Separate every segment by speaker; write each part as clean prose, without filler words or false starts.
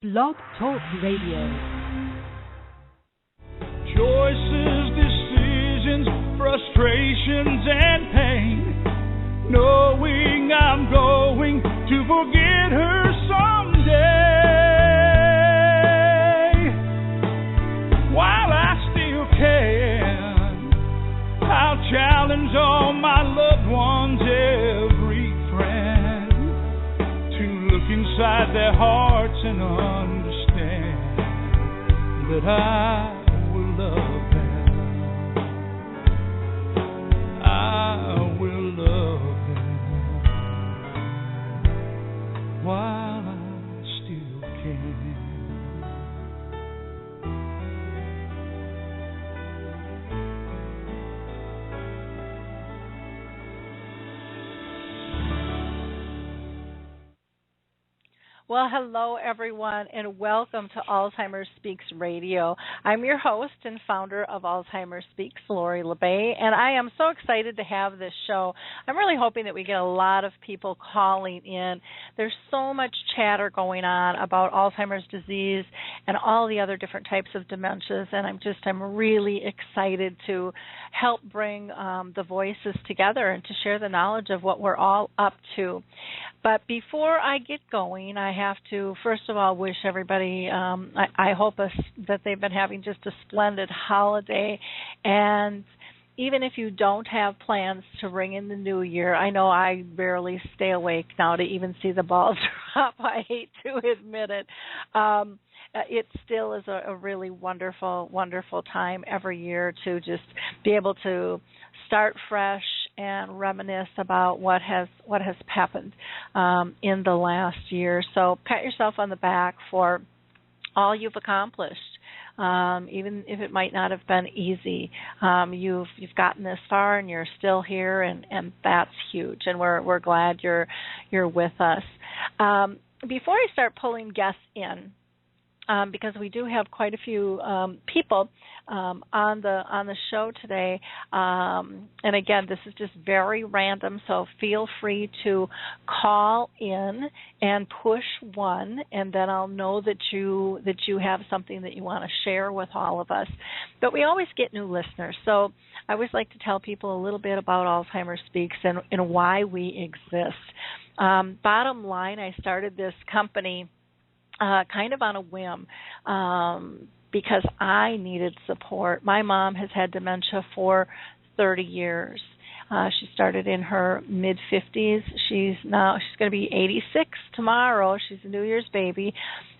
Speaker 1: Blog Talk Radio.
Speaker 2: Choices, decisions, frustrations, and pain. Knowing I'm going to forget her someday. While I still can, I'll challenge all my loved ones, every friend, to look inside their hearts and understand that I will love them. I will love them while I still can.
Speaker 3: Well, hello, everyone, and welcome to Alzheimer's Speaks Radio. I'm your host and founder of Alzheimer's Speaks, Lori LeBay, and I am so excited to have this show. I'm really hoping that we get a lot of people calling in. There's so much chatter going on about Alzheimer's disease and all the other different types of dementias, and I'm really excited to help bring the voices together and to share the knowledge of what we're all up to. But before I get going, I have to, first of all, wish everybody, I hope that they've been having just a splendid holiday. And even if you don't have plans to ring in the new year, I know I barely stay awake now to even see the balls drop. I hate to admit it. It still is a really wonderful, wonderful time every year to just be able to start fresh and reminisce about what has happened in the last year. So pat yourself on the back for all you've accomplished, even if it might not have been easy. You've gotten this far, and you're still here, and that's huge. And we're glad you're with us. Before I start pulling guests in, because we do have quite a few people on the show today. And again, this is just very random, so feel free to call in and push 1, and then I'll know that you have something that you want to share with all of us. But we always get new listeners, so I always like to tell people a little bit about Alzheimer's Speaks and why we exist. Bottom line, I started this company kind of on a whim because I needed support. My mom has had dementia for 30 years. She started in her mid-50s. She's going to be 86 tomorrow. She's a New Year's baby,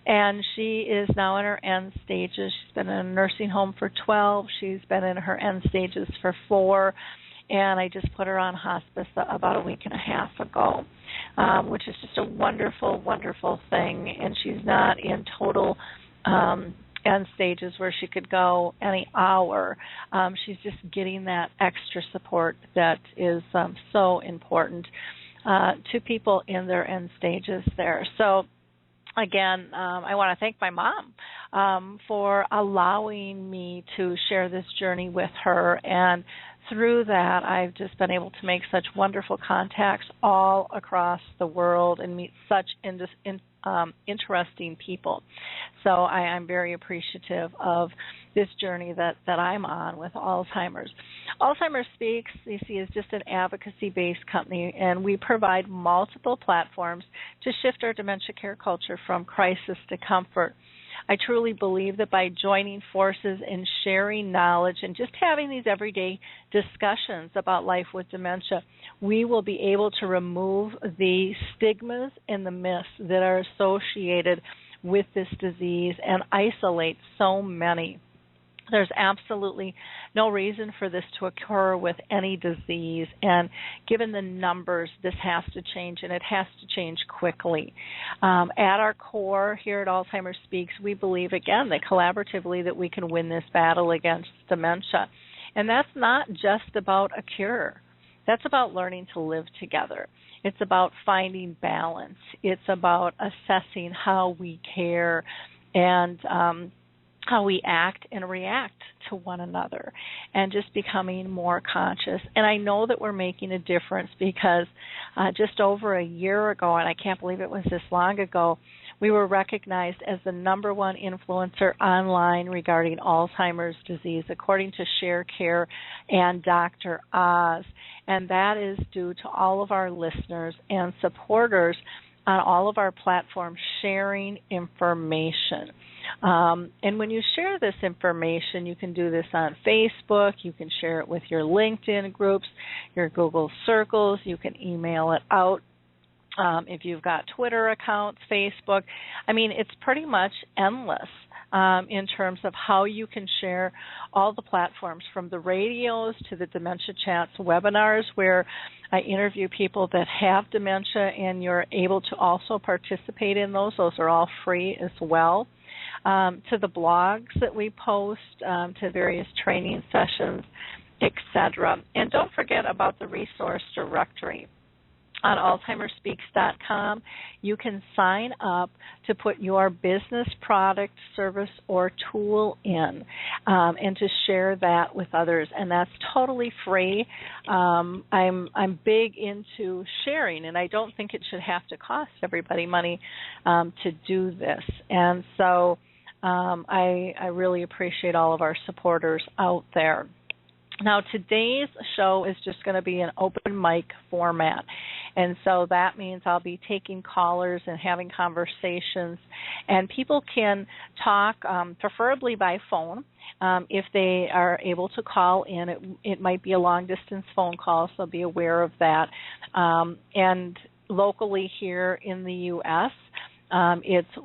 Speaker 3: and she is now in her end stages. She's been in a nursing home for 12. She's been in her end stages for 4. And I just put her on hospice about a week and a half ago, which is just a wonderful, wonderful thing. And she's not in total end stages where she could go any hour. She's just getting that extra support that is so important to people in their end stages there. So, again, I want to thank my mom for allowing me to share this journey with her, and through that, I've just been able to make such wonderful contacts all across the world and meet such interesting people. So I'm very appreciative of this journey that I'm on with Alzheimer's. Alzheimer's Speaks, you see, is just an advocacy-based company, and we provide multiple platforms to shift our dementia care culture from crisis to comfort. I truly believe that by joining forces and sharing knowledge and just having these everyday discussions about life with dementia, we will be able to remove the stigmas and the myths that are associated with this disease and isolate so many. There's absolutely no reason for this to occur with any disease, and given the numbers, this has to change, and it has to change quickly. At our core here at Alzheimer's Speaks, we believe, again, that collaboratively that we can win this battle against dementia. And that's not just about a cure. That's about learning to live together. It's about finding balance. It's about assessing how we care and how we act and react to one another, and just becoming more conscious. And I know that we're making a difference because just over a year ago, and I can't believe it was this long ago, we were recognized as the #1 influencer online regarding Alzheimer's disease, according to ShareCare and Dr. Oz. And that is due to all of our listeners and supporters on all of our platforms sharing information. And when you share this information, you can do this on Facebook, you can share it with your LinkedIn groups, your Google Circles, you can email it out. If you've got Twitter accounts, Facebook, I mean, it's pretty much endless in terms of how you can share all the platforms, from the radios to the Dementia Chats webinars, where I interview people that have dementia, and you're able to also participate in those. Those are all free as well. To the blogs that we post, to various training sessions, etc. And don't forget about the resource directory. On AlzheimersSpeaks.com, you can sign up to put your business, product, service, or tool in, and to share that with others. And that's totally free. I'm big into sharing, and I don't think it should have to cost everybody money to do this. And so I really appreciate all of our supporters out there. Now, today's show is just going to be an open mic format, and so that means I'll be taking callers and having conversations, and people can talk, preferably by phone. If they are able to call in, it might be a long-distance phone call, so be aware of that. And locally here in the U.S., it's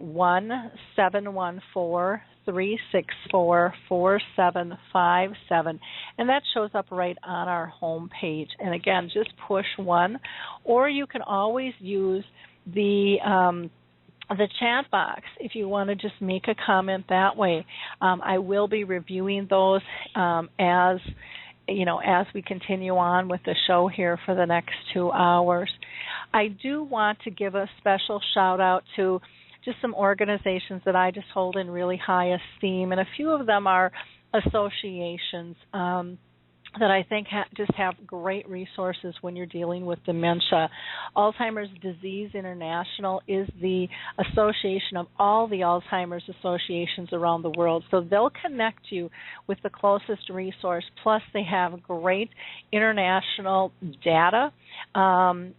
Speaker 3: 1-714-364-4757, and that shows up right on our home page. And again, just push 1, or you can always use the chat box if you want to just make a comment that way. I will be reviewing those as we continue on with the show here for the next 2 hours. I do want to give a special shout out to just some organizations that I just hold in really high esteem, and a few of them are associations that I think just have great resources when you're dealing with dementia. Alzheimer's Disease International is the association of all the Alzheimer's associations around the world, so they'll connect you with the closest resource. Plus, they have great international data and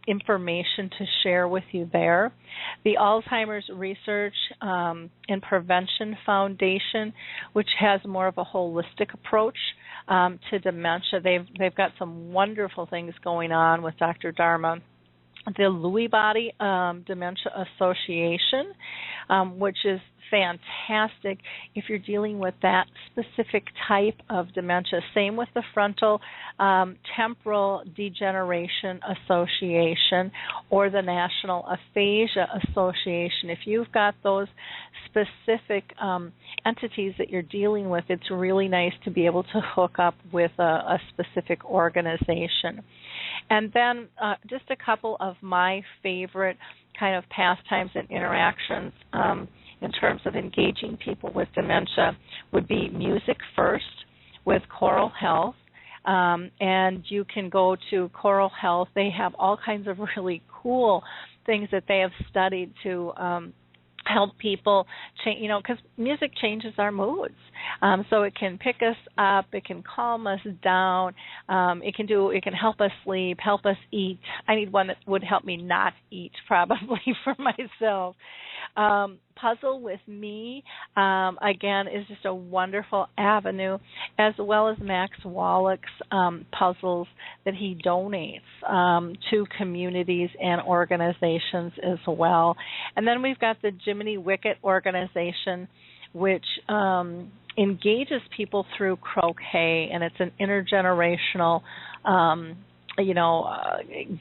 Speaker 3: information to share with you there. The Alzheimer's Research and Prevention Foundation, which has more of a holistic approach to dementia. They've got some wonderful things going on with Dr. Dharma. The Lewy Body Dementia Association, which is fantastic if you're dealing with that specific type of dementia. Same with the Frontal Temporal Degeneration Association or the National Aphasia Association. If you've got those specific entities that you're dealing with, it's really nice to be able to hook up with a specific organization. And then just a couple of my favorite kind of pastimes and interactions in terms of engaging people with dementia would be Music First with Choral Health. And you can go to Choral Health. They have all kinds of really cool things that they have studied to help people change, because music changes our moods. So it can pick us up, it can calm us down, it can help us sleep, help us eat. I need one that would help me not eat, probably, for myself. Puzzle with Me, again, is just a wonderful avenue, as well as Max Wallach's puzzles that he donates to communities and organizations as well. And then we've got the Jiminy Wicket organization, which engages people through croquet, and it's an intergenerational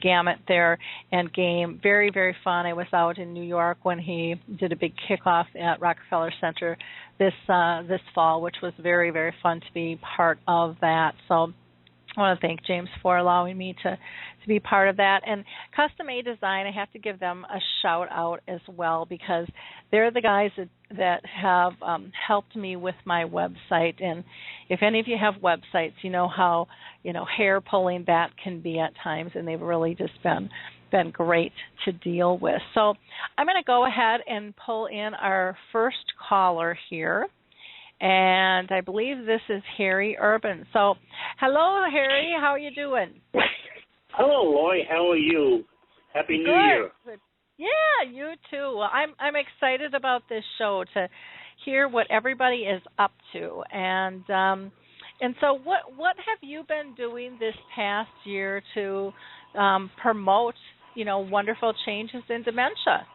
Speaker 3: gamut there and game. Very, very fun. I was out in New York when he did a big kickoff at Rockefeller Center this fall, which was very, very fun to be part of that. So I want to thank James for allowing me to be part of that. And Custom A Design, I have to give them a shout out as well, because they're the guys that have helped me with my website. And if any of you have websites, you know how hair pulling that can be at times, and they've really just been been great to deal with. So I'm going to go ahead and pull in our first caller here. And I believe this is Harry Urban. So, hello, Harry. How are you doing?
Speaker 4: Hello, Lori. How are you? Happy New Year.
Speaker 3: Good. Yeah, you too. Well, I'm excited about this show to hear what everybody is up to. And so what have you been doing this past year to promote, wonderful changes in dementia?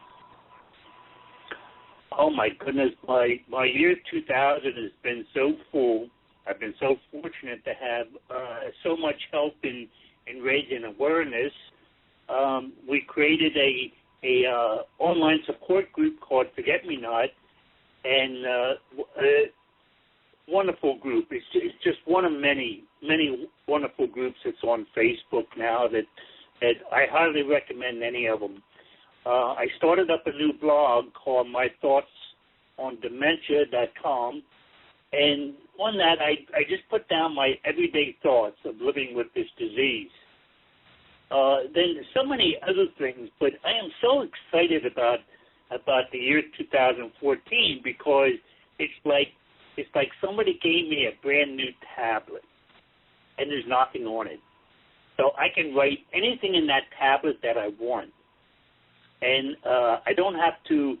Speaker 4: Oh my goodness, my year 2000 has been so full. I've been so fortunate to have so much help in raising awareness. We created a online support group called Forget Me Not, and a wonderful group. It's just one of many wonderful groups that's on Facebook now that I highly recommend any of them. I started up a new blog called mythoughtsondementia.com, and on that I just put down my everyday thoughts of living with this disease. Then so many other things, but I am so excited about the year 2014 because it's like somebody gave me a brand new tablet, and there's nothing on it, so I can write anything in that tablet that I want. And I don't have to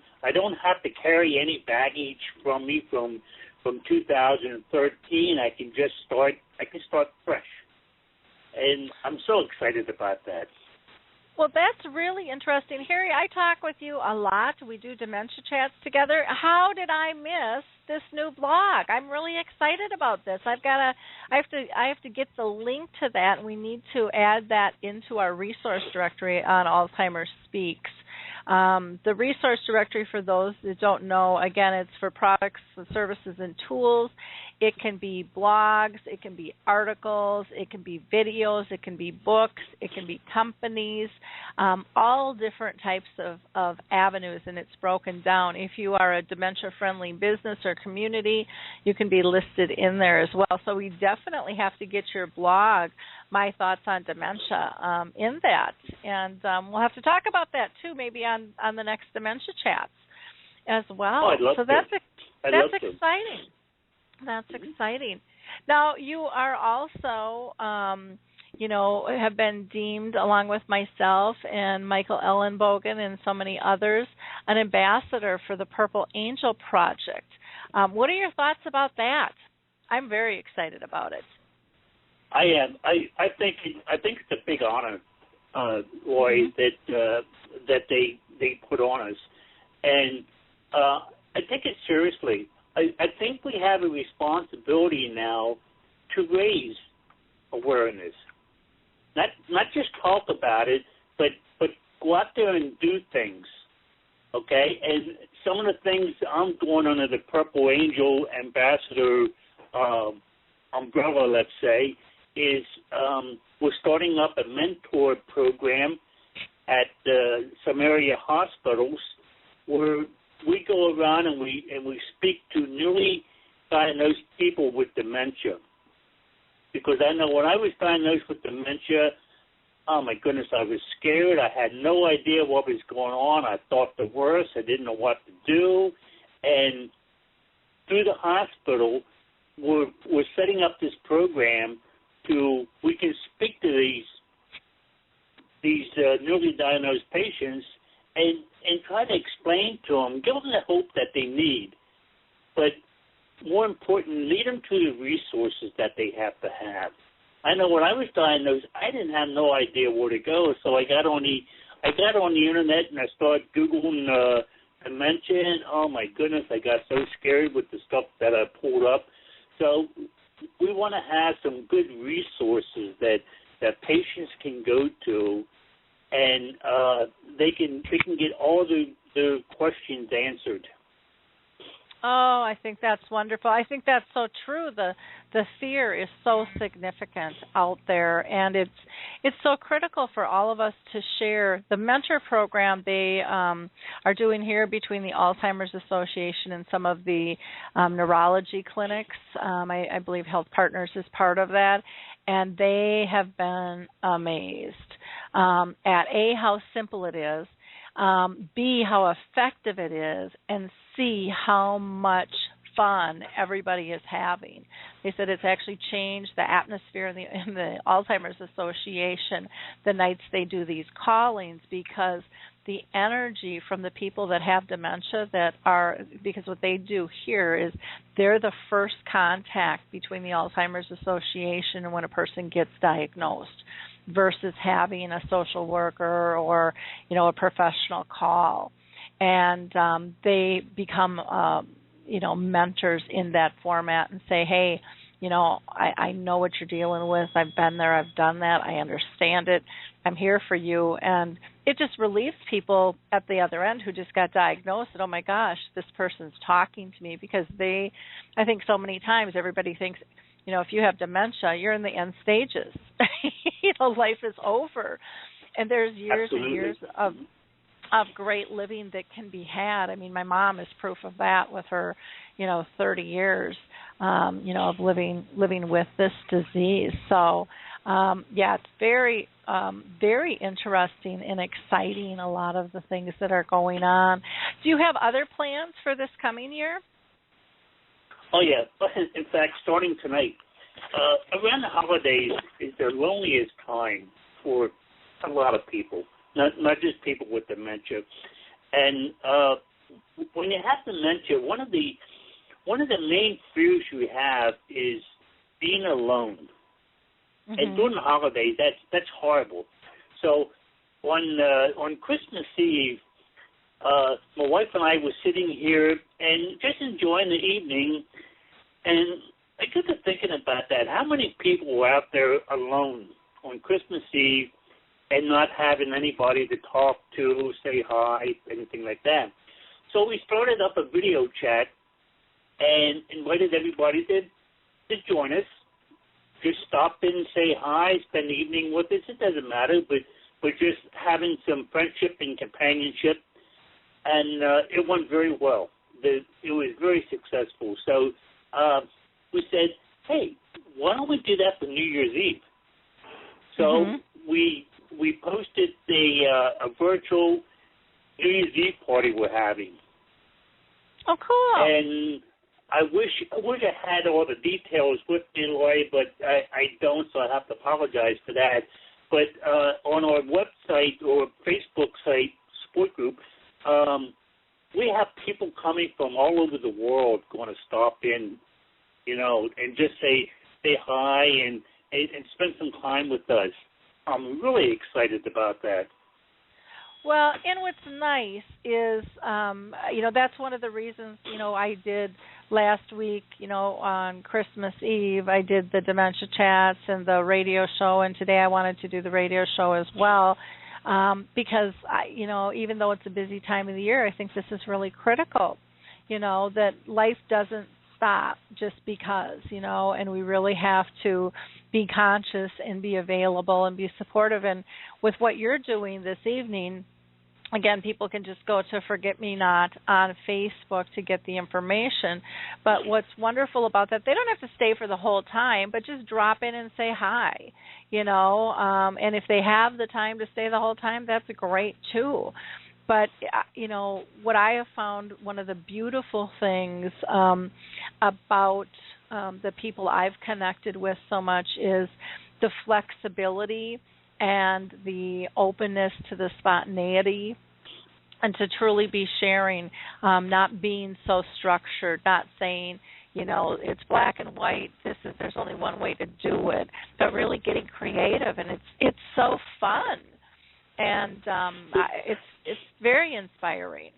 Speaker 4: carry any baggage from me from 2013. I can start fresh, and I'm so excited about that.
Speaker 3: Well, that's really interesting, Harry. I talk with you a lot. We do dementia chats together. How did I miss this new blog? I'm really excited about this. I have to get the link to that, and we need to add that into our resource directory on Alzheimer's Speaks. The resource directory, for those that don't know, again, it's for products, services, and tools. It can be blogs, it can be articles, it can be videos, it can be books, it can be companies, all different types of avenues, and it's broken down. If you are a dementia-friendly business or community, you can be listed in there as well. So we definitely have to get your blog, My Thoughts on Dementia, in that. And we'll have to talk about that, too, maybe on the next Dementia Chats as well.
Speaker 4: Oh, I'd love
Speaker 3: so
Speaker 4: to.
Speaker 3: That's exciting. That's exciting. Now, you are also, have been deemed, along with myself and Michael Ellenbogen and so many others, an ambassador for the Purple Angel Project. What are your thoughts about that? I'm very excited about it.
Speaker 4: I am. I think it's a big honor, Roy, that they put on us, and I take it seriously. I think we have a responsibility now to raise awareness, not just talk about it, but go out there and do things. Okay, and some of the things I'm doing under the Purple Angel Ambassador umbrella, let's say, is we're starting up a mentor program at some area hospitals where we go around and we speak to newly diagnosed people with dementia. Because I know when I was diagnosed with dementia, oh my goodness, I was scared. I had no idea what was going on. I thought the worst. I didn't know what to do. And through the hospital, we're setting up this program we can speak to these newly diagnosed patients and try to explain to them, give them the hope that they need, but more important, lead them to the resources that they have to have. I know when I was diagnosed, I didn't have no idea where to go, so I got on the internet and I started Googling dementia, and oh my goodness, I got so scared with the stuff that I pulled up. So we want to have some good resources that patients can go to, and they can get all the questions answered.
Speaker 3: Oh, I think that's wonderful. I think that's so true. The fear is so significant out there, and it's so critical for all of us to share. The mentor program they are doing here between the Alzheimer's Association and some of the neurology clinics, I believe Health Partners is part of that, and they have been amazed. at A, how simple it is, B, how effective it is, and C, how much fun everybody is having. They said it's actually changed the atmosphere in the Alzheimer's Association the nights they do these callings, because the energy from the people that have dementia because what they do here is they're the first contact between the Alzheimer's Association and when a person gets diagnosed, versus having a social worker or, a professional call. And they become, mentors in that format and say, hey, I know what you're dealing with. I've been there. I've done that. I understand it. I'm here for you. And it just relieves people at the other end who just got diagnosed that, oh, my gosh, this person's talking to me, because I think so many times everybody thinks, if you have dementia, you're in the end stages. Life is over. And there's years
Speaker 4: Absolutely.
Speaker 3: and years of great living that can be had. I mean, my mom is proof of that with her, 30 years, of living with this disease. So, it's very, very interesting and exciting, a lot of the things that are going on. Do you have other plans for this coming year?
Speaker 4: Oh, yeah. In fact, starting tonight, around the holidays is the loneliest time for a lot of people, not just people with dementia. And when you have dementia, one of the main fears you have is being alone. Mm-hmm. And during the holidays, that's horrible. So on Christmas Eve, my wife and I were sitting here and just enjoying the evening, and I got to thinking about that. How many people were out there alone on Christmas Eve and not having anybody to talk to, say hi, anything like that? So we started up a video chat and invited everybody to join us. Just stop in, say hi, spend the evening with us. It doesn't matter, but we're just having some friendship and companionship. And it went very well. It was very successful. So we said, hey, why don't we do that for New Year's Eve? So we posted a virtual New Year's Eve party we're having.
Speaker 3: Oh, cool.
Speaker 4: And I wish I had all the details with me, Lori, but I don't, so I have to apologize for that. But on our website or Facebook site, support group, we have people coming from all over the world going to stop in, and just say hi and spend some time with us. I'm really excited about that.
Speaker 3: Well, and what's nice is, that's one of the reasons, I did last week, on Christmas Eve, I did the dementia chats and the radio show, and today I wanted to do the radio show as well, because, even though it's a busy time of the year, I think this is really critical, that life doesn't stop just because, and we really have to be conscious and be available and be supportive. And with what you're doing this evening, again, people can just go to Forget Me Not on Facebook to get the information. But what's wonderful about that, they don't have to stay for the whole time, but just drop in and say hi, and if they have the time to stay the whole time, that's great too. But, what I have found one of the beautiful things about the people I've connected with so much is the flexibility and the openness to the spontaneity, and to truly be sharing, not being so structured, not saying, it's black and white, there's only one way to do it, but really getting creative, and it's so fun, and it's very inspiring.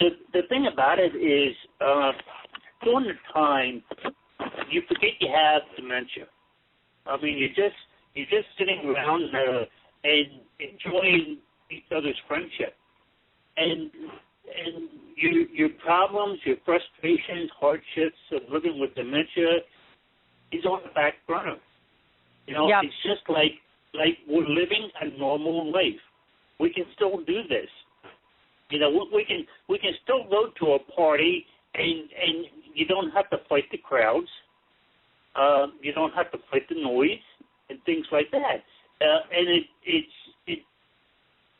Speaker 4: The thing about it is, during the time, you forget you have dementia. I mean, you're just sitting around and enjoying each other's friendship, and your problems, your frustrations, hardships of living with dementia is on the back burner.
Speaker 3: Yep.
Speaker 4: It's just like we're living a normal life. We can still do this. We can still go to a party and you don't have to fight the crowds. You don't have to fight the noise and things like that. and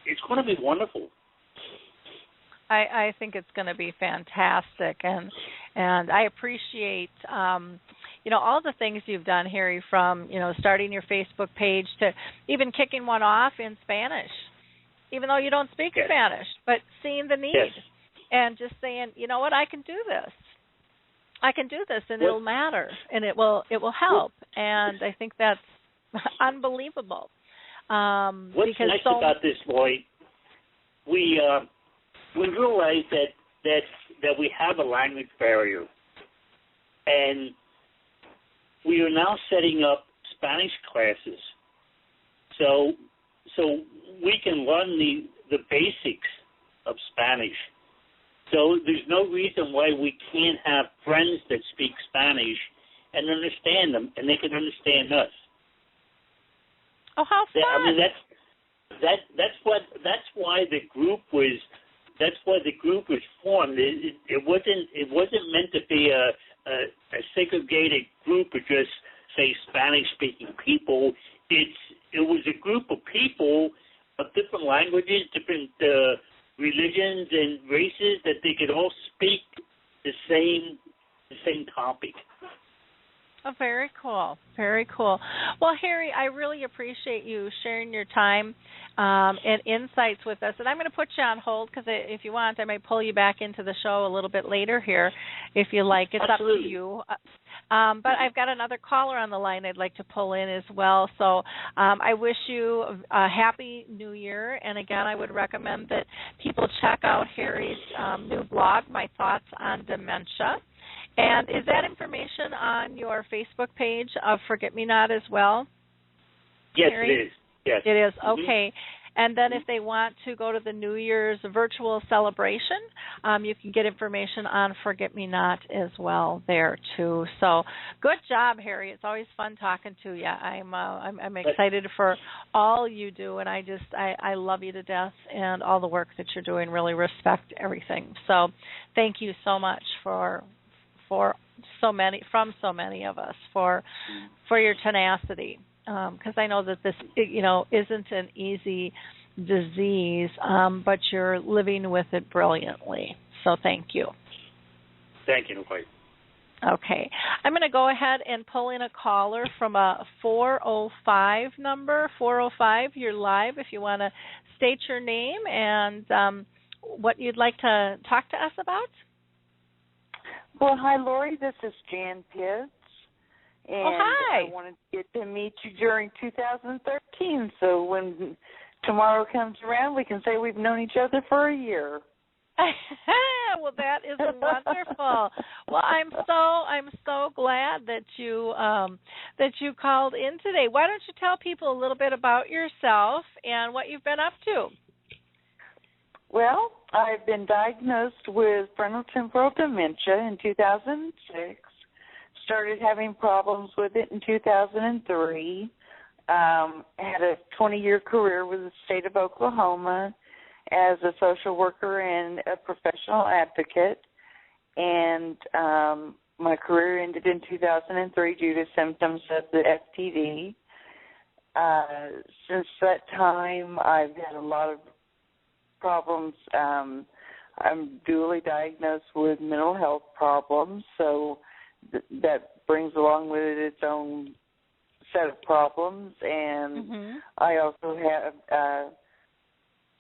Speaker 4: it's going to be wonderful.
Speaker 3: I think it's going to be fantastic, and I appreciate all the things you've done, Harry, from starting your Facebook page to even kicking one off in Spanish, even though you don't speak
Speaker 4: Yes.
Speaker 3: Spanish, but seeing the need
Speaker 4: Yes.
Speaker 3: and just saying, you know what, I can do this, and
Speaker 4: Well,
Speaker 3: it'll matter, and it will help, and I think that's unbelievable.
Speaker 4: What's
Speaker 3: because
Speaker 4: nice about this, Lloyd, we realize that we have a language barrier, and we are now setting up Spanish classes, so we can learn the basics of Spanish. So there's no reason why we can't have friends that speak Spanish and understand them, and they can understand us.
Speaker 3: Oh, how fun!
Speaker 4: I mean, that's why the group was formed. It wasn't meant to be a segregated group of just say Spanish speaking people. It was a group of people of different languages, different religions and races, that they could all speak the same topic.
Speaker 3: Oh, very cool. Very cool. Well, Harry, I really appreciate you sharing your time and insights with us. And I'm going to put you on hold because if you want, I may pull you back into the show a little bit later here if you like. It's
Speaker 4: Absolutely.
Speaker 3: up to you. But I've got another caller on the line I'd like to pull in as well. So I wish you a happy new year. And, again, I would recommend that people check out Harry's new blog, My Thoughts on Dementia. And is that information on your Facebook page of Forget Me Not as well?
Speaker 4: Yes,
Speaker 3: Harry?
Speaker 4: it is. Yes.
Speaker 3: It is.
Speaker 4: Mm-hmm.
Speaker 3: Okay. And then if they want to go to the New Year's virtual celebration, you can get information on Forget Me Not as well there, too. So good job, Harry. It's always fun talking to you. I'm excited for all you do, and I love you to death and all the work that you're doing. Really respect everything. So thank you so much for so many of us for your tenacity, because I know that this isn't an easy disease, but you're living with it brilliantly. So thank you.
Speaker 4: Thank you, Nicole.
Speaker 3: Okay, I'm going to go ahead and pull in a caller from a 405 number. 405, you're live. If you want to state your name and what you'd like to talk to us about.
Speaker 5: Well, hi, Lori. This is Jan Pitts. And
Speaker 3: hi.
Speaker 5: I wanted to get to meet you during 2013. So when tomorrow comes around, we can say we've known each other for a year.
Speaker 3: Well, that is wonderful. Well, I'm so glad that you called in today. Why don't you tell people a little bit about yourself and what you've been up to?
Speaker 5: Well, I've been diagnosed with frontotemporal dementia in 2006, started having problems with it in 2003, had a 20-year career with the state of Oklahoma as a social worker and a professional advocate, and my career ended in 2003 due to symptoms of the FTD. Since that time, I've had a lot of problems. I'm dually diagnosed with mental health problems, so that brings along with it its own set of problems. And I also have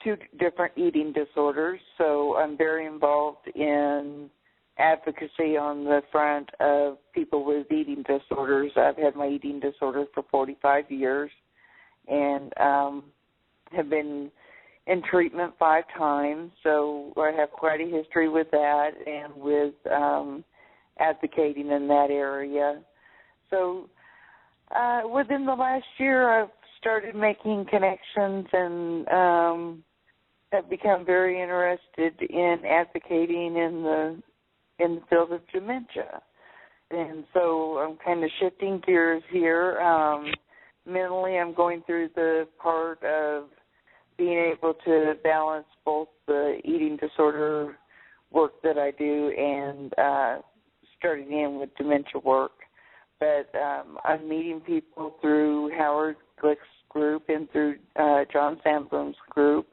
Speaker 5: 2 different eating disorders, so I'm very involved in advocacy on the front of people with eating disorders. I've had my eating disorder for 45 years and have been in treatment 5 times, so I have quite a history with that and with advocating in that area. So within the last year, I've started making connections and have become very interested in advocating in the field of dementia. And so I'm kind of shifting gears here. Mentally, I'm going through the part of being able to balance both the eating disorder work that I do and starting in with dementia work. But I'm meeting people through Howard Glick's group and through John Sandblum's group.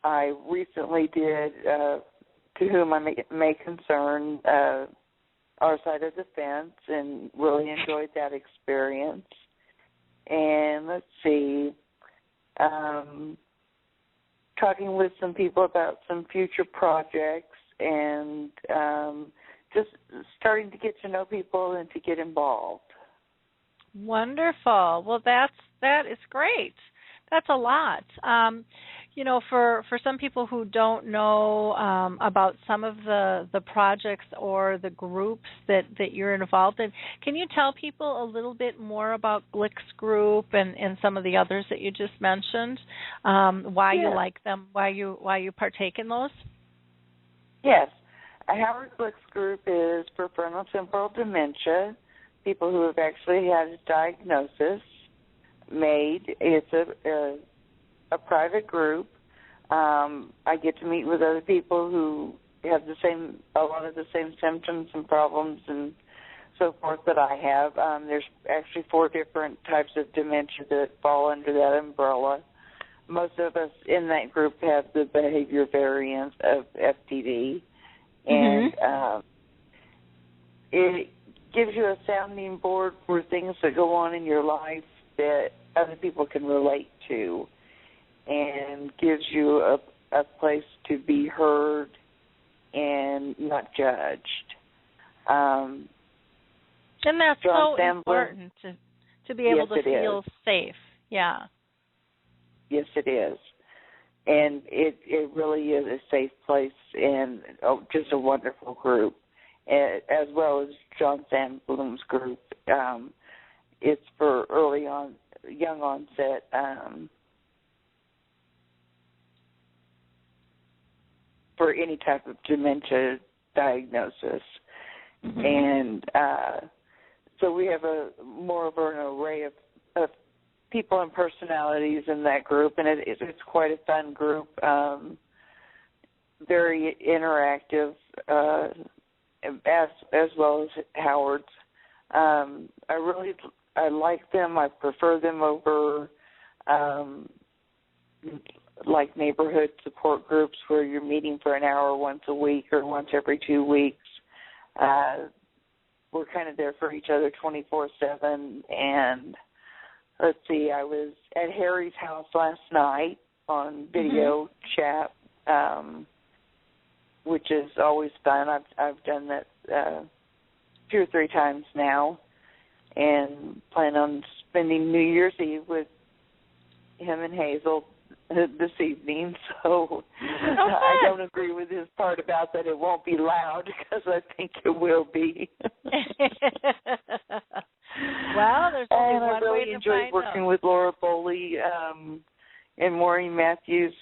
Speaker 5: I recently did To Whom I May Concern, Our Side of the Fence, and really enjoyed that experience. And let's see, talking with some people about some future projects, and just starting to get to know people and to get involved.
Speaker 3: Wonderful. Well, that is great. That's a lot. For some people who don't know about some of the projects or the groups that you're involved in, can you tell people a little bit more about Glick's group and some of the others that you just mentioned? Why you like them? Why you partake in those?
Speaker 5: Yes. Howard Glick's group is for frontotemporal dementia, people who have actually had a diagnosis made. It's a private group. I get to meet with other people who have a lot of the same symptoms and problems and so forth that I have. There's actually 4 different types of dementia that fall under that umbrella. Most of us in that group have the behavior variant of FTD, and it gives you a sounding board for things that go on in your life that other people can relate to, and gives you a place to be heard and not judged.
Speaker 3: And that's
Speaker 5: John
Speaker 3: so
Speaker 5: Sandblum,
Speaker 3: important to be able to feel safe. Yeah.
Speaker 5: Yes, it is. And it really is a safe place and just a wonderful group, as well as John Sandblum's group. It's for young onset for any type of dementia diagnosis. And so we have more of an array of people and personalities in that group, and it's quite a fun group, very interactive, as well as Howard's. I like them. I prefer them over like neighborhood support groups where you're meeting for an hour once a week or once every 2 weeks. We're kind of there for each other 24/7. And let's see, I was at Harry's house last night on video chat, which is always fun. I've done that 2 or 3 times now, and plan on spending New Year's Eve with him and Hazel this evening. So I don't agree with his part about that it won't be loud, because I think it will be.
Speaker 3: Well, there's only one way to find out.
Speaker 5: I really enjoyed working with Laura Boley and Maureen Matthews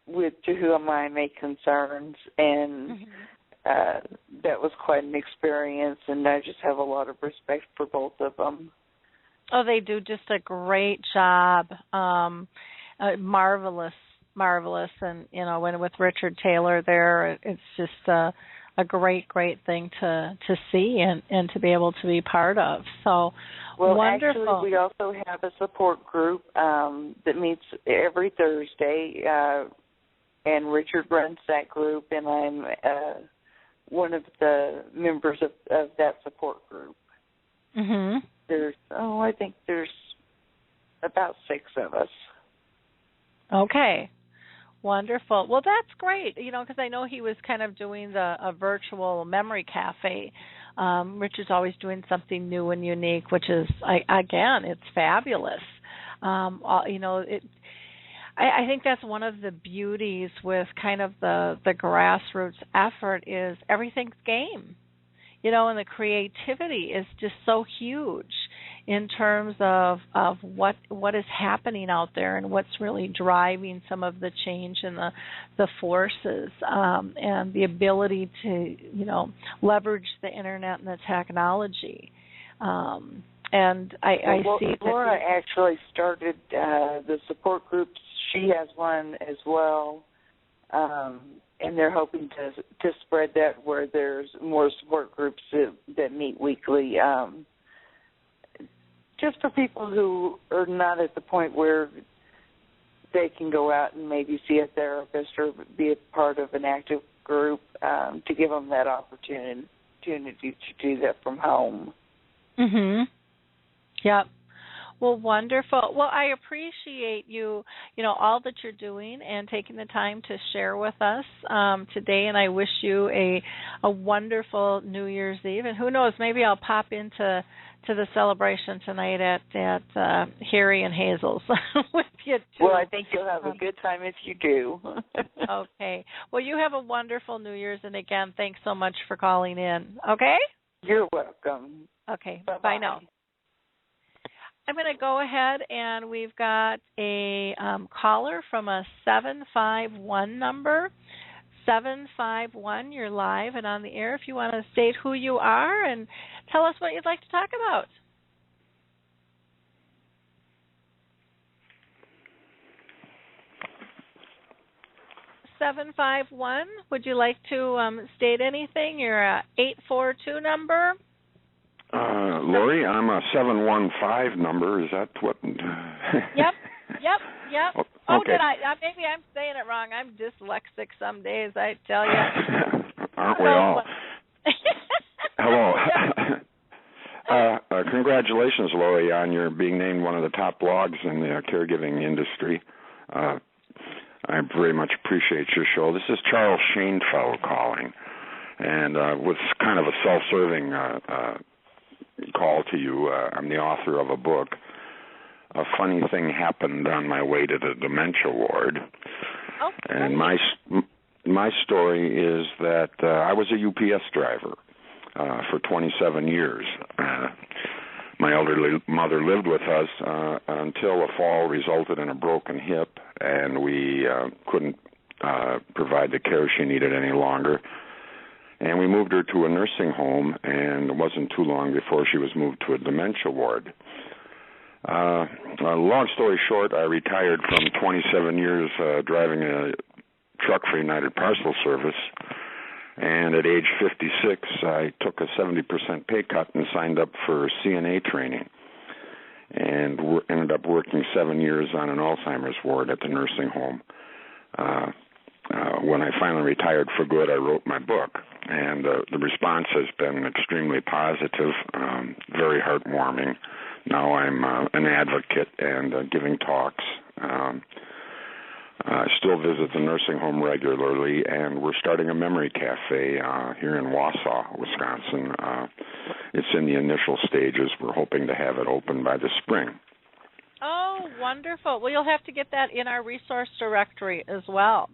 Speaker 5: with To Whom I May Concerns, and that was quite an experience, and I just have a lot of respect for both of them.
Speaker 3: Oh, they do just a great job. Marvelous. And, when with Richard Taylor there, it's just a great thing to see and to be able to be part of. So, wonderful.
Speaker 5: Actually, we also have a support group that meets every Thursday, and Richard runs that group, and I'm one of the members of that support group. I think there's about 6 of us.
Speaker 3: Okay. Wonderful. Well, that's great, because I know he was kind of doing a virtual memory cafe. Richard's always doing something new and unique, which is, it's fabulous. I think that's one of the beauties with kind of the grassroots effort is everything's game, and the creativity is just so huge in terms of what is happening out there and what's really driving some of the change in the forces, and the ability to, leverage the internet and the technology. And I see that
Speaker 5: Laura actually started the support groups. She has one as well, and they're hoping to spread that where there's more support groups that meet weekly. just for people who are not at the point where they can go out and maybe see a therapist or be a part of an active group, to give them that opportunity to do that from home.
Speaker 3: Yep. Well, wonderful. Well, I appreciate you all that you're doing and taking the time to share with us today. And I wish you a wonderful New Year's Eve. And who knows, maybe I'll pop into the celebration tonight at Harry and Hazel's with you too.
Speaker 5: Well, I think you'll have a good time if you do.
Speaker 3: Okay. Well, you have a wonderful New Year's. And again, thanks so much for calling in. Okay?
Speaker 5: You're welcome.
Speaker 3: Okay.
Speaker 5: Bye-bye.
Speaker 3: Bye now. I'm going to go ahead, and we've got a caller from a 751 number. 751, you're live and on the air if you want to state who you are and tell us what you'd like to talk about. (751), would you like to state anything? You're a 842 number.
Speaker 6: Lori, I'm a 715 number. Is that what?
Speaker 3: Yep.
Speaker 6: Okay.
Speaker 3: Oh, did I? Maybe I'm saying it wrong. I'm dyslexic some days, I tell you.
Speaker 6: Aren't we all? Hello. Congratulations, Lori, on your being named one of the top blogs in the caregiving industry. I very much appreciate your show. This is Charles Shanefellow calling, and with kind of a self-serving call to you. I'm the author of a book. A funny thing happened on my way to the dementia ward.
Speaker 3: Oh,
Speaker 6: and my story is that I was a UPS driver for 27 years. My elderly mother lived with us until a fall resulted in a broken hip, and we couldn't provide the care she needed any longer. And we moved her to a nursing home, and it wasn't too long before she was moved to a dementia ward. Long story short, I retired from 27 years driving a truck for United Parcel Service, and at age 56, I took a 70% pay cut and signed up for CNA training, and ended up working 7 years on an Alzheimer's ward at the nursing home. When I finally retired for good, I wrote my book, and the response has been extremely positive, very heartwarming. Now I'm an advocate and giving talks. I still visit the nursing home regularly, and we're starting a memory cafe here in Wausau, Wisconsin. It's in the initial stages. We're hoping to have it open by the spring.
Speaker 3: Oh, wonderful. Well, you'll have to get that in our resource directory as well.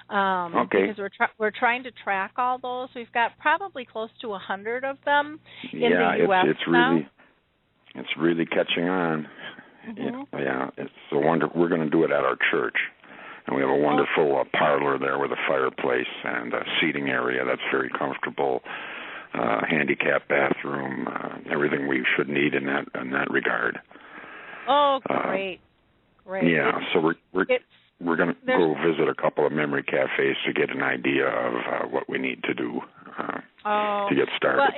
Speaker 6: Okay.
Speaker 3: Because we're trying to track all those. We've got probably close to 100 of them in the U.S.
Speaker 6: It's really catching on.
Speaker 3: Mm-hmm.
Speaker 6: Yeah, it's a wonder. We're going to do it at our church, and we have a wonderful parlor there with a fireplace and a seating area that's very comfortable, handicap bathroom, everything we should need in that regard.
Speaker 3: Oh, great.
Speaker 6: Yeah, so we're going to go visit a couple of memory cafes to get an idea of what we need to do to get started.
Speaker 3: Well,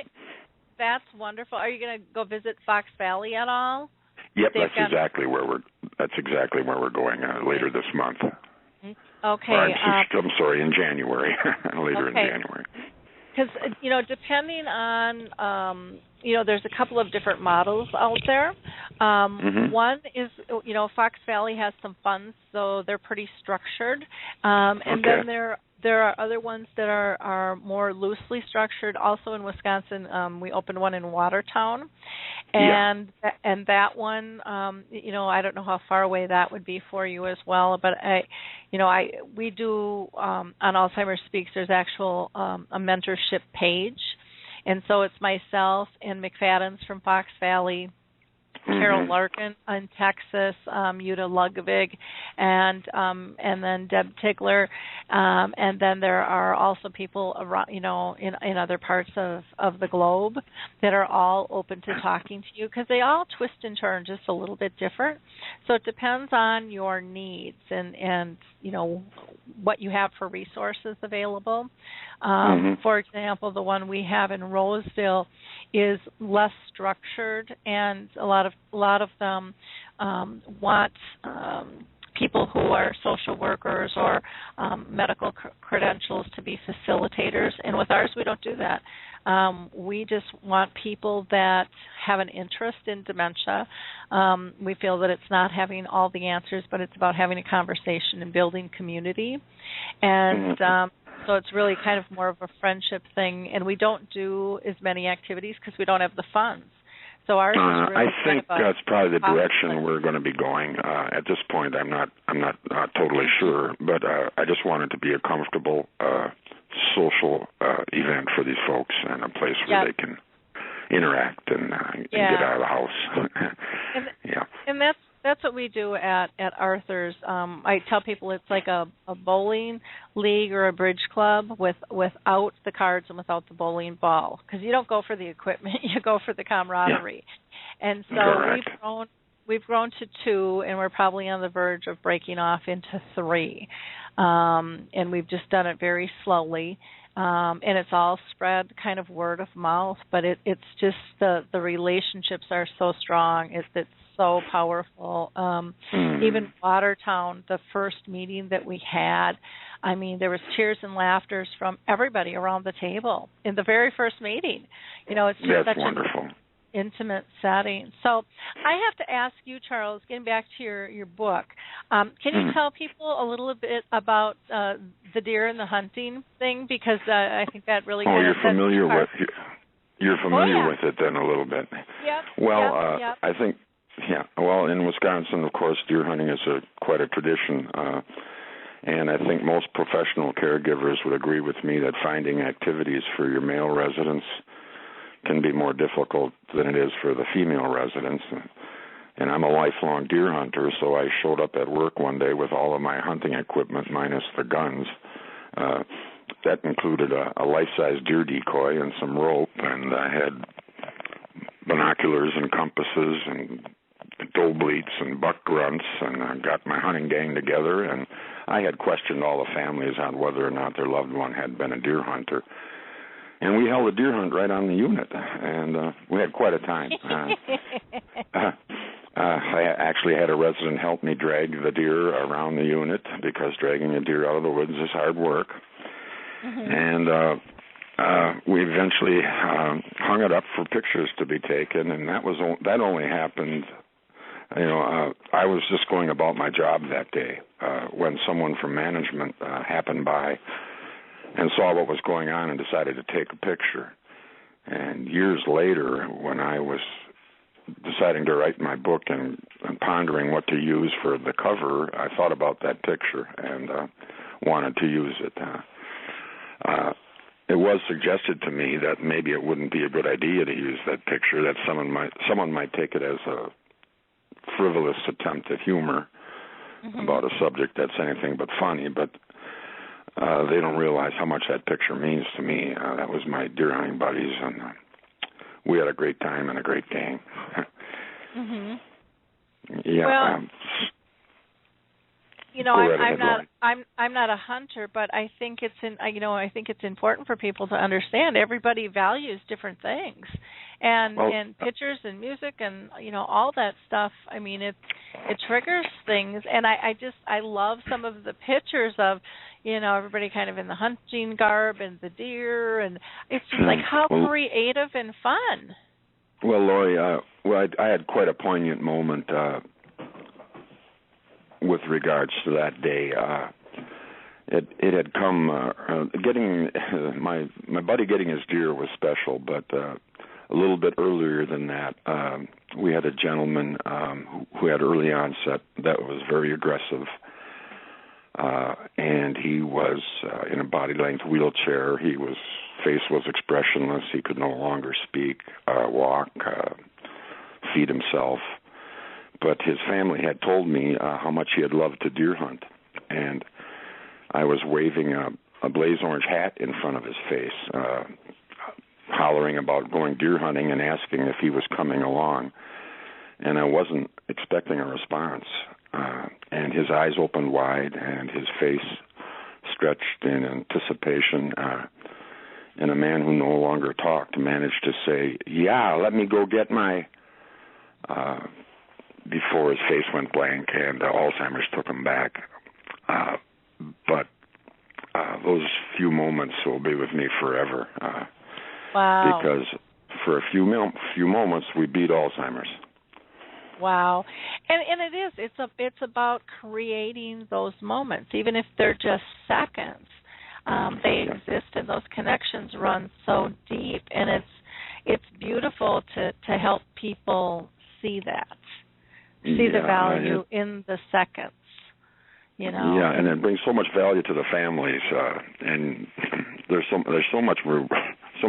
Speaker 3: that's wonderful. Are you going to go visit Fox Valley at all?
Speaker 6: Yep, that's exactly where we're going later this month.
Speaker 3: Okay.
Speaker 6: I'm sorry, in January. Later in January.
Speaker 3: Because depending on there's a couple of different models out there. One is Fox Valley has some funds, so they're pretty structured, and then there are other ones that are more loosely structured. Also in Wisconsin, we opened one in Watertown, and that one, I don't know how far away that would be for you as well. But we do on Alzheimer's Speaks. There's actual a mentorship page, and so it's myself and McFadden's from Fox Valley, Carol Larkin in Texas, Uta Ludwig, and then Deb Tigler, and then there are also people around, in other parts of the globe that are all open to talking to you, because they all twist and turn just a little bit different. So it depends on your needs and what you have for resources available. For example, the one we have in Roseville is less structured, and a lot of them want people who are social workers or medical credentials to be facilitators. And with ours, we don't do that. We just want people that have an interest in dementia. We feel that it's not having all the answers, but it's about having a conversation and building community. And so it's really kind of more of a friendship thing. And we don't do as many activities because we don't have the funds. So ours is really
Speaker 6: I think that's probably the direction we're going to be going. At this point, I'm not totally sure, but I just want it to be a comfortable social event for these folks and a place where they can interact and get out of the house.
Speaker 3: And that's what we do at Arthur's. I tell people it's like a bowling league or a bridge club without the cards and without the bowling ball, because you don't go for the equipment, you go for the camaraderie. And so we've grown to 2, and we're probably on the verge of breaking off into 3. And we've just done it very slowly. And it's all spread kind of word of mouth, but it's just the relationships are so strong. It's so powerful. Even Watertown, the first meeting that we had, I mean, there was cheers and laughters from everybody around the table in the very first meeting. You know, it's just such
Speaker 6: wonderful.
Speaker 3: An intimate setting. So I have to ask you, Charles, getting back to your book, can you tell people a little bit about the deer and the hunting thing? Because I think that really
Speaker 6: you're familiar with it then a little bit.
Speaker 3: Yep.
Speaker 6: Well, I think, well, in Wisconsin, of course, deer hunting is quite a tradition, and I think most professional caregivers would agree with me that finding activities for your male residents can be more difficult than it is for the female residents. And I'm a lifelong deer hunter, so I showed up at work one day with all of my hunting equipment minus the guns. That included a life-size deer decoy and some rope, and I had binoculars and compasses and doe bleats and buck grunts, and I got my hunting gang together, and I had questioned all the families on whether or not their loved one had been a deer hunter. And we held a deer hunt right on the unit, and we had quite a time. I actually had a resident help me drag the deer around the unit, because dragging a deer out of the woods is hard work. And we eventually hung it up for pictures to be taken, and that only happened, I was just going about my job that day when someone from management happened by and saw what was going on and decided to take a picture. And years later, when I was deciding to write my book and pondering what to use for the cover, I thought about that picture and wanted to use it. It was suggested to me that maybe it wouldn't be a good idea to use that picture, that someone might take it as a frivolous attempt at humor about a subject that's anything but funny, but they don't realize how much that picture means to me. That was my deer hunting buddies, and we had a great time and a great gang. Yeah.
Speaker 3: Well, I'm not a hunter, but I think it's important for people to understand everybody values different things, and pictures and music and all that stuff. I mean, it triggers things, and I love some of the pictures of everybody kind of in the hunting garb and the deer, and it's just like how creative and fun.
Speaker 6: Well, Lori, I had quite a poignant moment with regards to that day. It had come getting my buddy getting his deer was special, but a little bit earlier than that, we had a gentleman who had early onset that was very aggressive, and he was in a body-length wheelchair. His face was expressionless. He could no longer speak, walk, feed himself. But his family had told me how much he had loved to deer hunt, and I was waving a blaze orange hat in front of his face, hollering about going deer hunting and asking if he was coming along. And I wasn't expecting a response. And his eyes opened wide and his face stretched in anticipation. and a man who no longer talked managed to say, "Yeah, let me go get my," before his face went blank, and Alzheimer's took him back. But those few moments will be with me forever.
Speaker 3: Wow.
Speaker 6: Because for a few moments we beat Alzheimer's.
Speaker 3: Wow. And it is. It's about creating those moments, even if they're just seconds. They exist, and those connections run so deep, and it's beautiful to help people see that, see the value in the seconds. You know.
Speaker 6: Yeah, and it brings so much value to the families, and there's so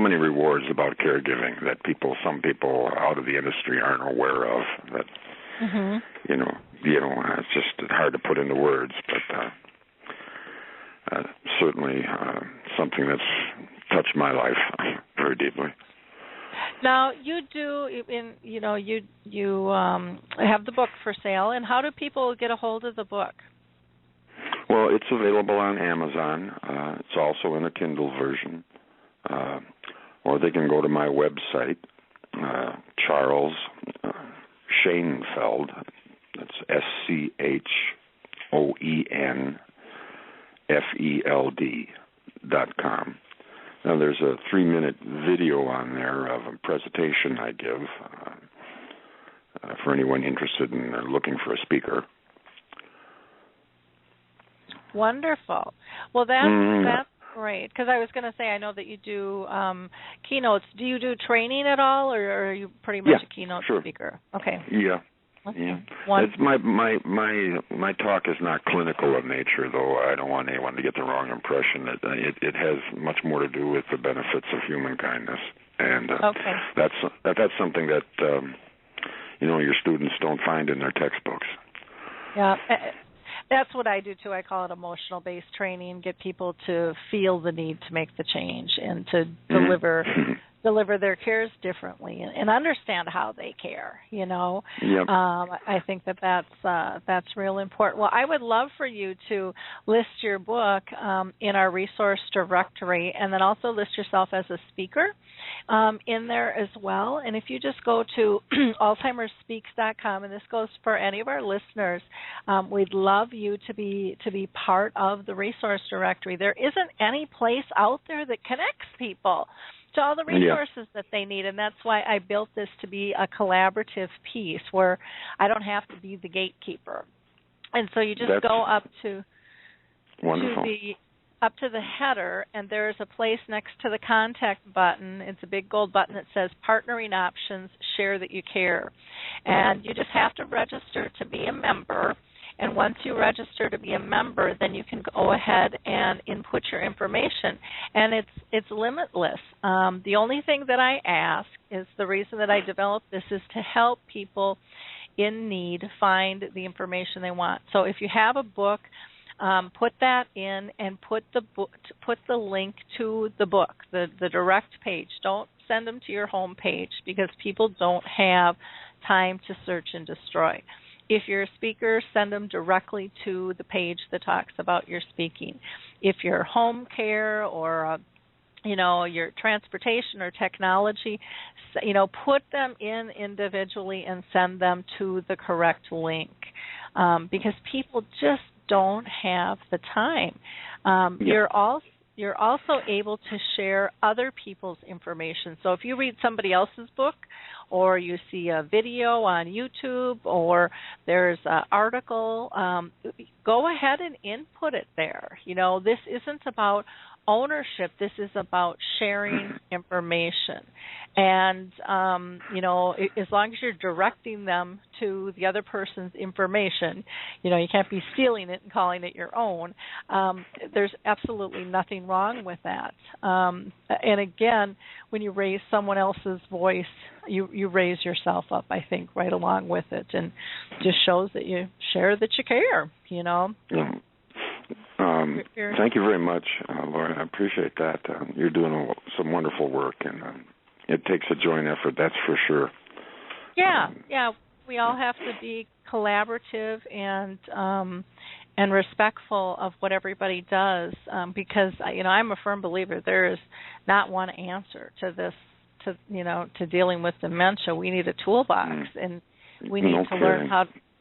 Speaker 6: many rewards about caregiving that some people out of the industry aren't aware of. That you know, it's just hard to put into words, but certainly something that's touched my life very deeply.
Speaker 3: Now you do, you have the book for sale, and how do people get a hold of the book?
Speaker 6: Well, it's available on Amazon. It's also in a Kindle version. Or they can go to my website, Charles Schoenfeld. That's SCHOENFELD.com. Now, there's a 3-minute video on there of a presentation I give for anyone interested in looking for a speaker.
Speaker 3: Wonderful. Well, that's great, because I was going to say, I know that you do keynotes. Do you do training at all, or are you pretty much a keynote speaker? Okay.
Speaker 6: Yeah.
Speaker 3: Okay.
Speaker 6: Yeah. It's my talk is not clinical in nature, though. I don't want anyone to get the wrong impression. It has much more to do with the benefits of human kindness, and that's something that your students don't find in their textbooks.
Speaker 3: Yeah. That's what I do, too. I call it emotional-based training, get people to feel the need to make the change and to deliver their cares differently and understand how they care, Yep. I think that's real important. Well, I would love for you to list your book in our resource directory, and then also list yourself as a speaker in there as well. And if you just go to alzheimersspeaks.com, and this goes for any of our listeners, we'd love you to be part of the resource directory. There isn't any place out there that connects people to all the resources that they need, and that's why I built this to be a collaborative piece where I don't have to be the gatekeeper. And so you just go up to the header, and there's a place next to the contact button. It's a big gold button that says Partnering Options, Share That You Care. And you just have to register to be a member. And once you register to be a member, then you can go ahead and input your information. And it's limitless. The only thing that I ask is, the reason that I developed this is to help people in need find the information they want. So if you have a book, put that in and put the link to the book, the direct page. Don't send them to your home page, because people don't have time to search and destroy. If you're a speaker, send them directly to the page that talks about your speaking. If you're home care or your transportation or technology, put them in individually and send them to the correct link, because people just don't have the time. You're also able to share other people's information. So if you read somebody else's book, or you see a video on YouTube, or there's an article, go ahead and input it there. This isn't about ownership. This is about sharing information. And, as long as you're directing them to the other person's information, you can't be stealing it and calling it your own. There's absolutely nothing wrong with that. And again, when you raise someone else's voice, you raise yourself up, I think, right along with it, and just shows that you share that you care,
Speaker 6: Yeah. Thank you very much, Laura. I appreciate that. You're doing some wonderful work, and it takes a joint effort, that's for sure. Yeah.
Speaker 3: We all have to be collaborative and respectful of what everybody does, because I'm a firm believer there is not one answer to this, to dealing with dementia. We need a toolbox, and we need to learn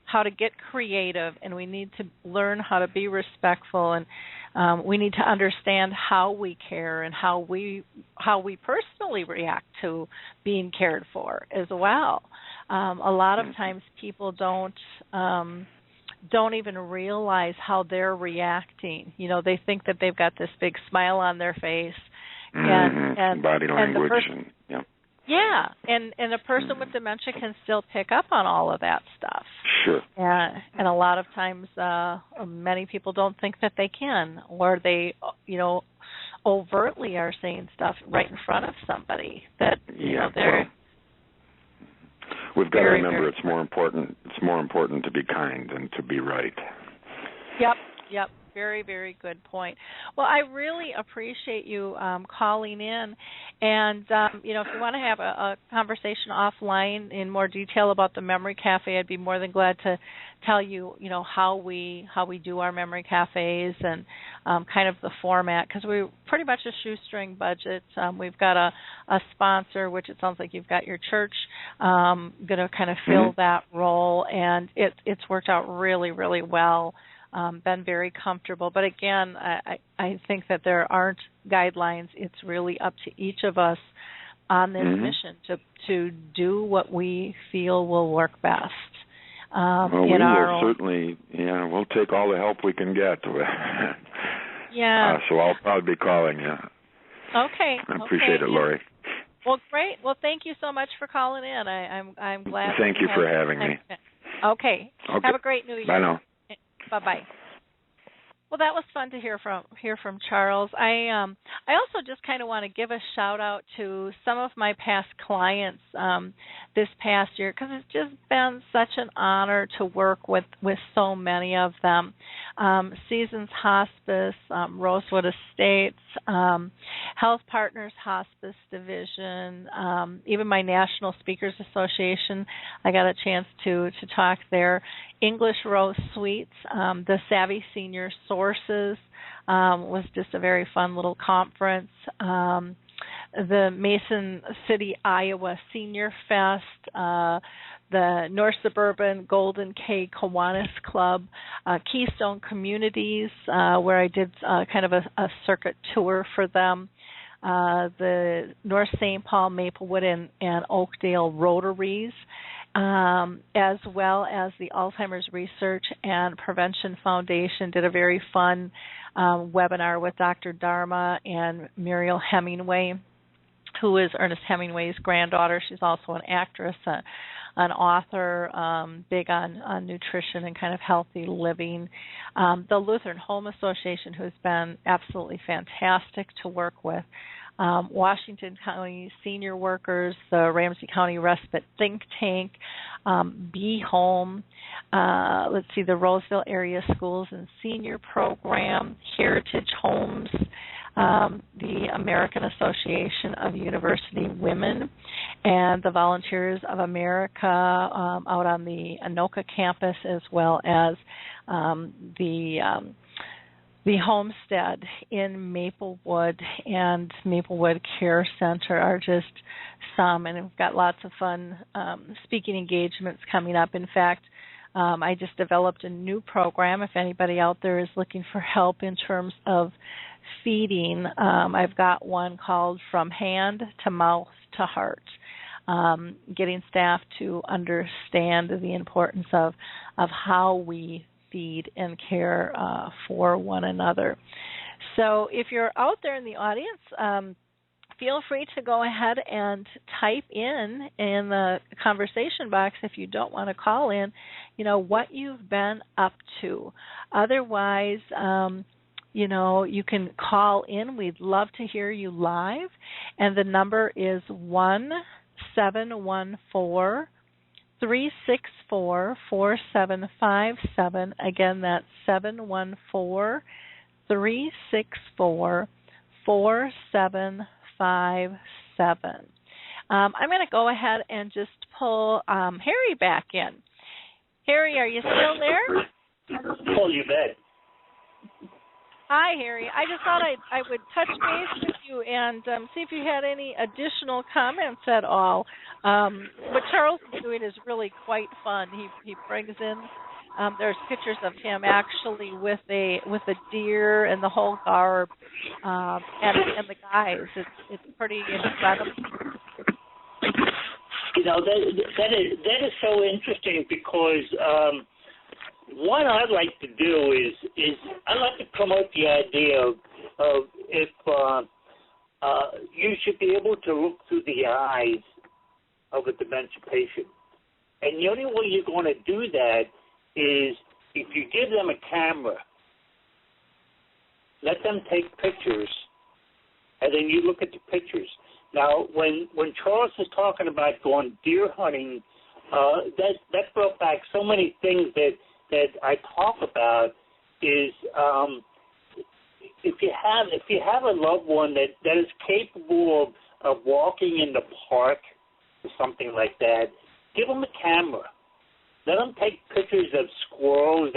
Speaker 3: how to get creative, and we need to learn how to be respectful, and we need to understand how we care and how we personally react to being cared for as well. A lot of times people don't even realize how they're reacting. They think that they've got this big smile on their face, and
Speaker 6: body language,
Speaker 3: and a person with dementia can still pick up on all of that stuff.
Speaker 6: Sure.
Speaker 3: And a lot of times, many people don't think that they can, or they, overtly are saying stuff right in front of somebody that they're.
Speaker 6: We've got to remember it's more important. It's more important to be kind than to be right.
Speaker 3: Yep. Very, very good point. Well, I really appreciate you calling in. And, if you want to have a conversation offline in more detail about the Memory Cafe, I'd be more than glad to tell you, how we do our Memory Cafes and kind of the format, because we're pretty much a shoestring budget. We've got a sponsor, which it sounds like you've got your church going to kind of fill that role, and it's worked out really, really well. Been very comfortable. But again, I think that there aren't guidelines. It's really up to each of us on this mission to do what we feel will work best.
Speaker 6: We will certainly, we'll take all the help we can get. So I'll be calling you.
Speaker 3: Okay.
Speaker 6: I appreciate it, Lori.
Speaker 3: Well, great. Well, thank you so much for calling in. I'm glad.
Speaker 6: Thank you for having me.
Speaker 3: Okay. Have a great New Year.
Speaker 6: Bye now.
Speaker 3: Bye-bye. Well, that was fun to hear from Charles. I also just kind of want to give a shout out to some of my past clients this past year, because it's just been such an honor to work with so many of them. Seasons Hospice, Rosewood Estates, Health Partners Hospice Division, even my National Speakers Association. I got a chance to talk there. English Rose Suites, the Savvy Senior Sources was just a very fun little conference. The Mason City, Iowa Senior Fest, the North Suburban Golden K Kiwanis Club, Keystone Communities, where I did kind of a circuit tour for them, the North St. Paul, Maplewood, and Oakdale Rotaries, as well as the Alzheimer's Research and Prevention Foundation did a very fun webinar with Dr. Dharma and Muriel Hemingway, who is Ernest Hemingway's granddaughter. She's also an actress, an author, big on nutrition and kind of healthy living. The Lutheran Home Association, who's been absolutely fantastic to work with. Washington County Senior Workers, the Ramsey County Respite Think Tank, Be Home, the Roseville Area Schools and Senior Program, Heritage Homes, the American Association of University Women, and the Volunteers of America out on the Anoka campus, as well as the Homestead in Maplewood and Maplewood Care Center are just some, and we've got lots of fun speaking engagements coming up. In fact, I just developed a new program. If anybody out there is looking for help in terms of feeding, I've got one called From Hand to Mouth to Heart, getting staff to understand the importance of how we feed and care for one another. So if you're out there in the audience, feel free to go ahead and type in the conversation box if you don't want to call in, what you've been up to. Otherwise, you can call in. We'd love to hear you live. And the number is 1-714-364-4757. Again, that's 714-364-4757. I'm going to go ahead and just pull Harry back in. Harry, are you still there?
Speaker 4: Oh, you bet.
Speaker 3: Hi, Harry. I just thought I would touch base with you and see if you had any additional comments at all. What Charles is doing is really quite fun. He brings in there's pictures of him actually with a deer and the whole garb and the guys. It's pretty incredible.
Speaker 4: You know, that is so interesting because what I'd like to do is I'd like to promote the idea of if you should be able to look through the eyes of a dementia patient. And the only way you're going to do that is if you give them a camera, let them take pictures, and then you look at the pictures. Now, when Charles was talking about going deer hunting, that brought back so many things that I talk about is if you have a loved one that is capable of walking in the park or something like that, give them a camera. Let them take pictures of squirrels,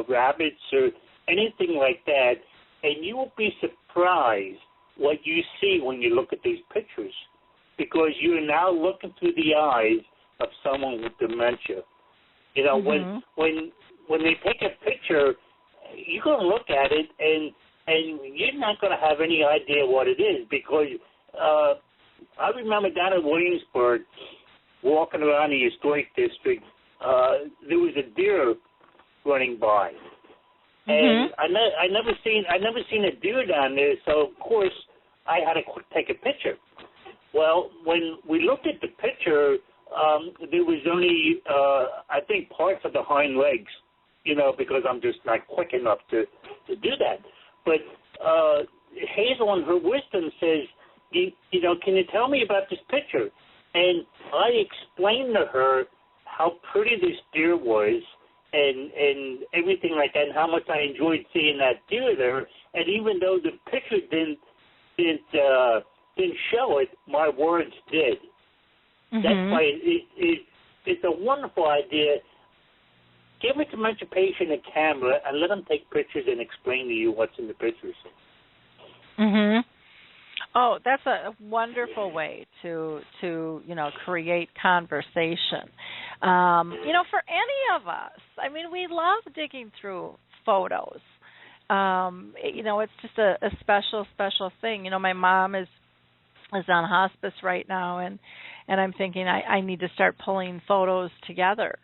Speaker 4: rabbits, or anything like that, and you will be surprised what you see when you look at these pictures, because you are now looking through the eyes of someone with dementia. You know, when they take a picture, you're going to look at it, and you're not going to have any idea what it is, because I remember down in Williamsburg, walking around the historic district, there was a deer running by, and I never seen a deer down there. So of course I had to take a picture. Well, when we looked at the picture, there was only I think parts of the hind legs, you know, because I'm just not quick enough to do that. But Hazel, in her wisdom, says, you know, can you tell me about this picture? And I explained to her how pretty this deer was and everything like that, and how much I enjoyed seeing that deer there. And even though the picture didn't show it, my words did. That's why it's a wonderful idea. Give a dementia patient a camera and let them take pictures and explain to you what's in the pictures.
Speaker 3: Oh, that's a wonderful way to create conversation. You know, for any of us, I mean, we love digging through photos. You know, it's just a special thing. You know, my mom is on hospice right now, and I'm thinking I need to start pulling photos together.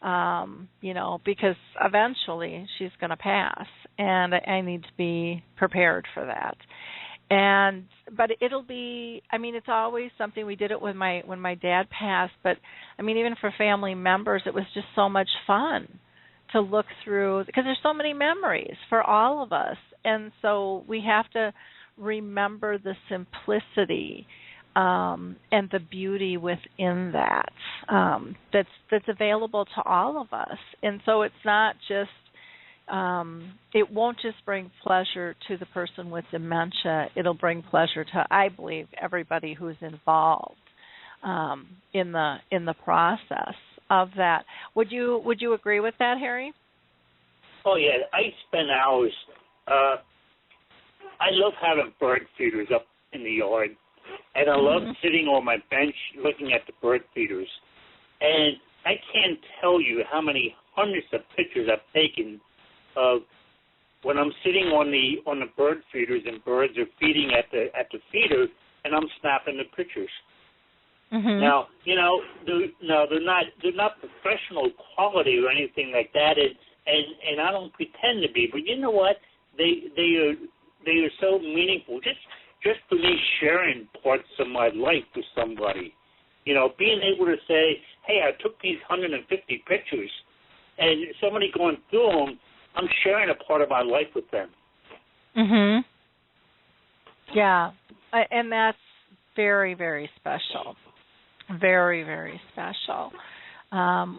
Speaker 3: You know, because eventually she's going to pass, and I need to be prepared for that. But it'll be, I mean, it's always something. We did it when my dad passed, but I mean, even for family members, it was just so much fun to look through, because there's so many memories for all of us, and so we have to remember the simplicity and the beauty within that that's available to all of us. And so it's not just it won't just bring pleasure to the person with dementia. It'll bring pleasure to, I believe, everybody who's involved in the process of that. Would you agree with that, Harry?
Speaker 4: Oh yeah, I spend hours. I love having bird feeders up in the yard, and I love sitting on my bench looking at the bird feeders. And I can't tell you how many hundreds of pictures I've taken of when I'm sitting on the bird feeders and birds are feeding at the feeder, and I'm snapping the pictures. Now, you know, they're not professional quality or anything like that, and I don't pretend to be. But you know what? They are so meaningful. Just for me sharing parts of my life with somebody, you know, being able to say, hey, I took these 150 pictures, and somebody going through them, I'm sharing a part of my life with them.
Speaker 3: Yeah, and that's very, very special. Very, very special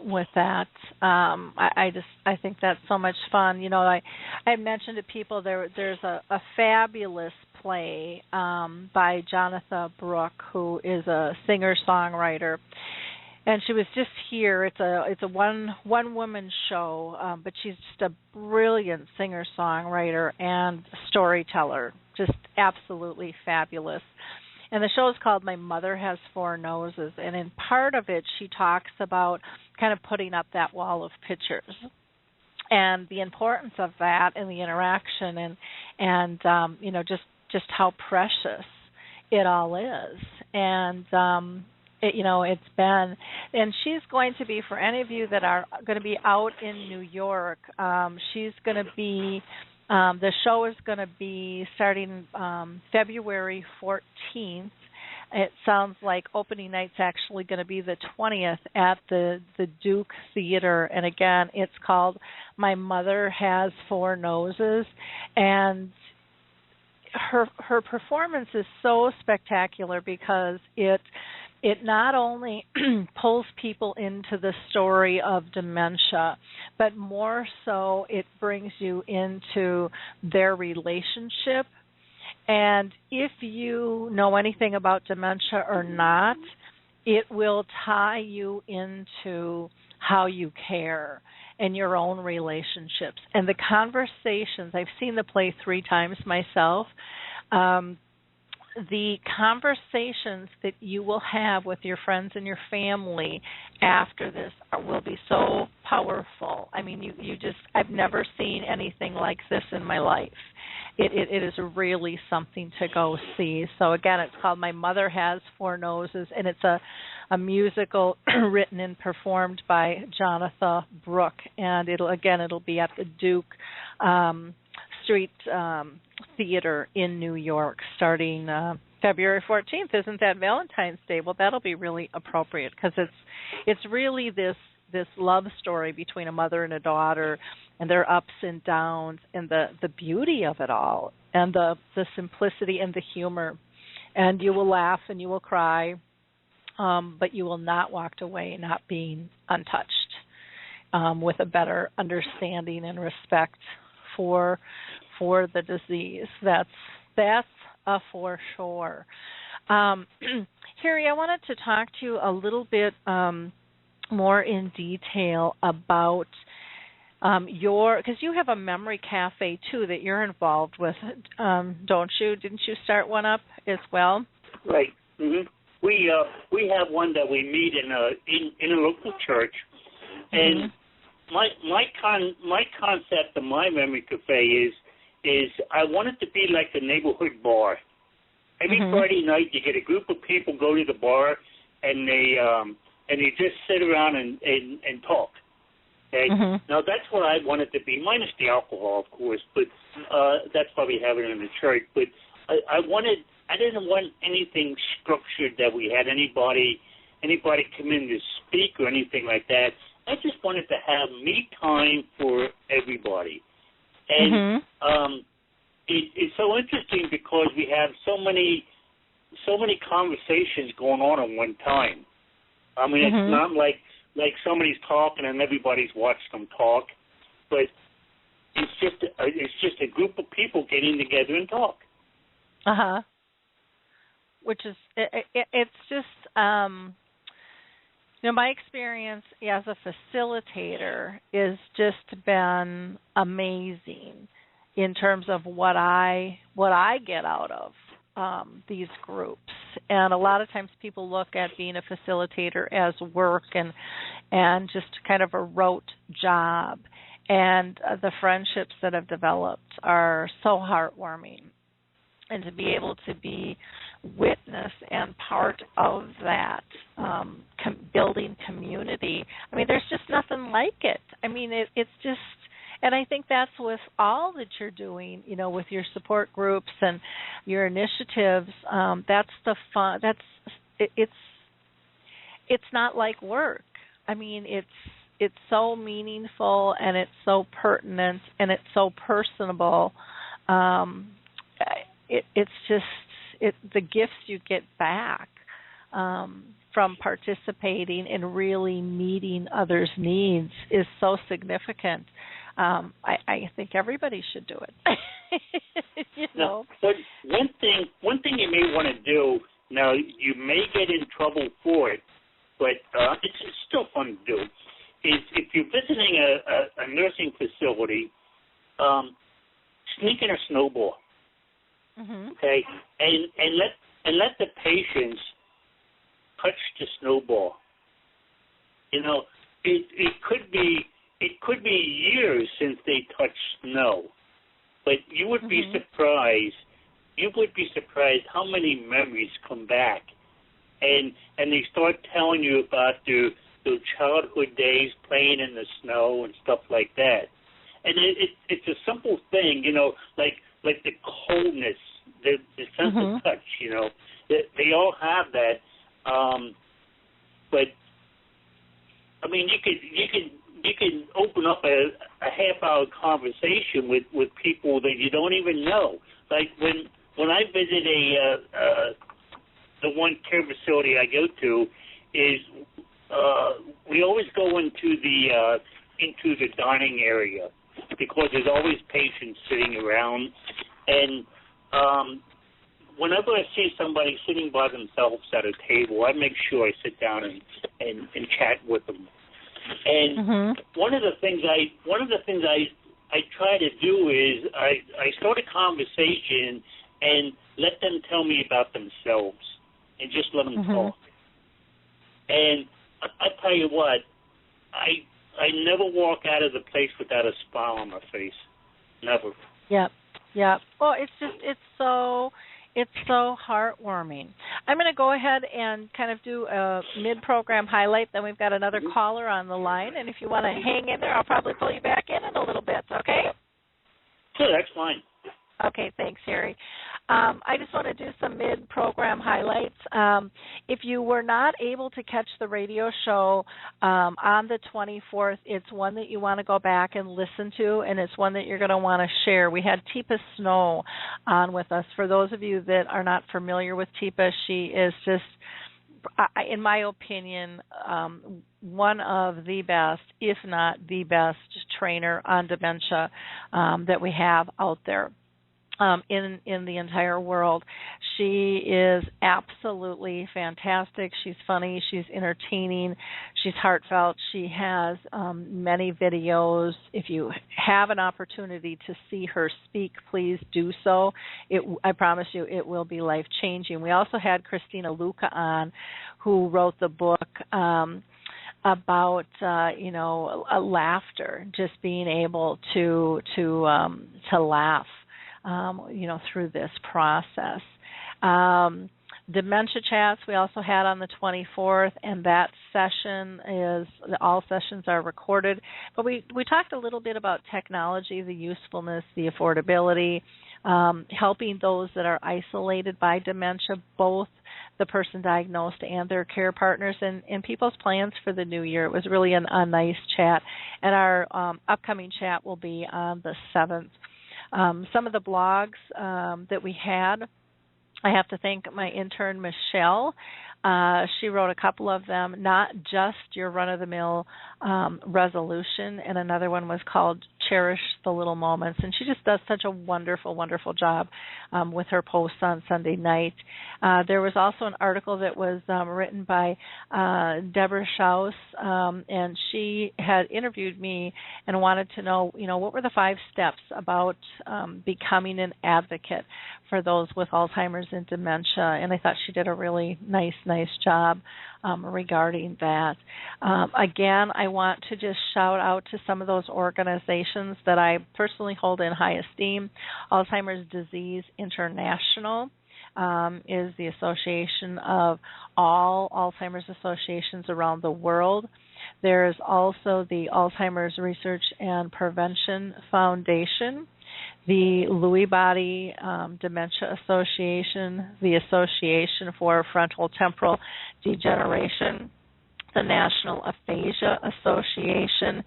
Speaker 3: with that. I think that's so much fun. You know, I mentioned to people there's a fabulous play by Jonathan Brooke, who is a singer-songwriter. and she was just here. It's a one woman show, but she's just a brilliant singer songwriter and storyteller, just absolutely fabulous. And the show is called My Mother Has Four Noses, and in part of it she talks about kind of putting up that wall of pictures and the importance of that and the interaction and just how precious it all is. And it's been, and she's going to be, for any of you that are going to be out in New York, she's going to be, the show is going to be starting February 14th. It sounds like opening night's actually going to be the 20th at the Duke Theater. And again, it's called My Mother Has Four Noses. And her performance is so spectacular because it not only pulls people into the story of dementia, but more so it brings you into their relationship. And if you know anything about dementia or not, it will tie you into how you care and your own relationships. And the conversations, I've seen the play 3 times myself, the conversations that you will have with your friends and your family after this will be so powerful. I mean, you just, I've never seen anything like this in my life. It is really something to go see. So again, it's called My Mother Has Four Noses, and it's a musical written and performed by Jonathan Brooke, and it'll be at the Duke Street Theater in New York starting February 14th. Isn't that Valentine's Day? Well, that'll be really appropriate because it's really this love story between a mother and a daughter and their ups and downs and the beauty of it all and the simplicity and the humor. And you will laugh and you will cry, but you will not walk away not being untouched, with a better understanding and respect for the disease. That's a for sure. Harry, I wanted to talk to you a little bit more in detail about because you have a memory cafe too that you're involved with, don't you? Didn't you start one up as well?
Speaker 4: Right. Mm-hmm. We have one that we meet in a local church, and my concept of my memory cafe is I want it to be like a neighborhood bar. Every Friday night, you get a group of people go to the bar, and they just sit around and talk. Okay? Now that's what I want it to be, minus the alcohol, of course. But that's why we have it in the church. But I didn't want anything structured that we had anybody come in to speak or anything like that. I just wanted to have me time for everybody. And it's so interesting because we have so many conversations going on at one time. I mean, it's not like somebody's talking and everybody's watched them talk, but it's just a group of people getting together and talk.
Speaker 3: Which is it's just my experience as a facilitator is just been amazing in terms of what I get out of these groups. And a lot of times people look at being a facilitator as work and just kind of a rote job. And the friendships that have developed are so heartwarming. And to be able to be witness and part of that building community, I mean, there's just nothing like it. I mean, it's just, and I think that's with all that you're doing, with your support groups and your initiatives. That's the fun. It's not like work. I mean, it's so meaningful and it's so pertinent and it's so personable. It's just the gifts you get back from participating and really meeting others' needs is so significant. I think everybody should do it.
Speaker 4: Now, but one thing you may want to do, now you may get in trouble for it, but it's still fun to do is if you're visiting a nursing facility, sneak in a snowball. Okay, and let the patients touch the snowball. It could be years since they touched snow, but you would be surprised. You would be surprised how many memories come back, and they start telling you about their childhood days playing in the snow and stuff like that. And it's a simple thing, like the coldness, the sense of touch. They all have that. But I mean, you can open up a half-hour conversation with people that you don't even know. Like when I visit the one care facility I go to, is we always go into the dining area because there's always patients sitting around, and whenever I see somebody sitting by themselves at a table, I make sure I sit down and chat with them. And one of the things I try to do is I start a conversation and let them tell me about themselves and just let them talk. And I tell you what, I never walk out of the place without a smile on my face. Never.
Speaker 3: Yep. Well, it's so heartwarming. I'm going to go ahead and kind of do a mid-program highlight. Then we've got another caller on the line, and if you want to hang in there, I'll probably pull you back in a little bit. Okay?
Speaker 4: Sure, that's fine.
Speaker 3: Okay, thanks, Harry. I just want to do some mid-program highlights. If you were not able to catch the radio show on the 24th, it's one that you want to go back and listen to, and it's one that you're going to want to share. We had Teepa Snow on with us. For those of you that are not familiar with Teepa, she is just, in my opinion, one of the best, if not the best, trainer on dementia that we have out there. In the entire world. She is absolutely fantastic. She's funny. She's entertaining. She's heartfelt. She has many videos. If you have an opportunity to see her speak, please do so. I promise you it will be life-changing. We also had Christina Luca on, who wrote the book about laughter, just being able to laugh through this process. Dementia Chats we also had on the 24th, and that session all sessions are recorded. But we talked a little bit about technology, the usefulness, the affordability, helping those that are isolated by dementia, both the person diagnosed and their care partners, and people's plans for the new year. It was really a nice chat, and our upcoming chat will be on the 7th. Some of the blogs that we had, I have to thank my intern, Michelle. She wrote a couple of them, not just your run-of-the-mill resolution, and another one was called Cherish the Little Moments. And she just does such a wonderful, wonderful job with her posts on Sunday night. There was also an article that was written by Deborah Schaus, and she had interviewed me and wanted to know, what were the 5 steps about becoming an advocate for those with Alzheimer's and dementia. And I thought she did a really nice job regarding that. Again, I want to just shout out to some of those organizations that I personally hold in high esteem. Alzheimer's Disease International is the association of all Alzheimer's associations around the world. There's also the Alzheimer's Research and Prevention Foundation, the Lewy Body Dementia Association, the Association for Frontotemporal Degeneration, the National Aphasia Association,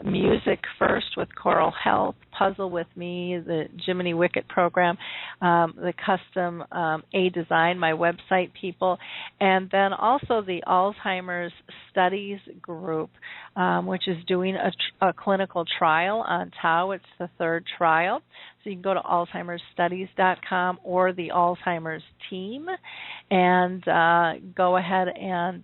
Speaker 3: Music First with Choral Health, Puzzle with Me, the Jiminy Wicket program, the Custom A Design, my website people, and then also the Alzheimer's Studies Group, which is doing a clinical trial on tau. It's the 3rd trial. So you can go to alzheimersstudies.com or the Alzheimer's team and go ahead and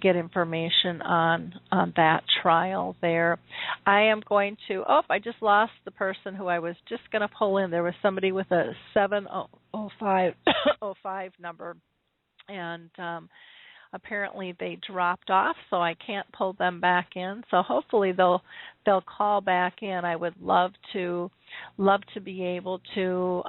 Speaker 3: get information on that trial there. I am going to, I just lost the person who I was just going to pull in. There was somebody with a 705 number, and apparently they dropped off, so I can't pull them back in. So hopefully they'll call back in. I would love to be able to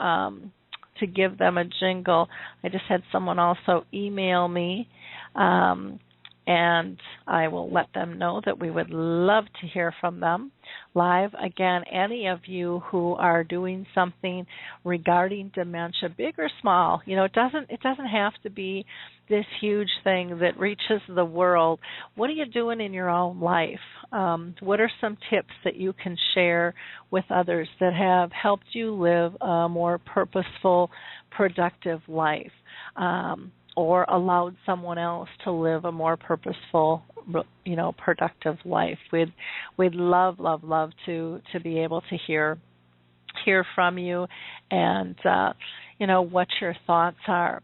Speaker 3: give them a jingle. I just had someone also email me, and I will let them know that we would love to hear from them live. Again, any of you who are doing something regarding dementia, big or small, it doesn't have to be this huge thing that reaches the world. What are you doing in your own life? What are some tips that you can share with others that have helped you live a more purposeful, productive life, or allowed someone else to live a more purposeful, productive life? We'd love to be able to hear from you and what your thoughts are.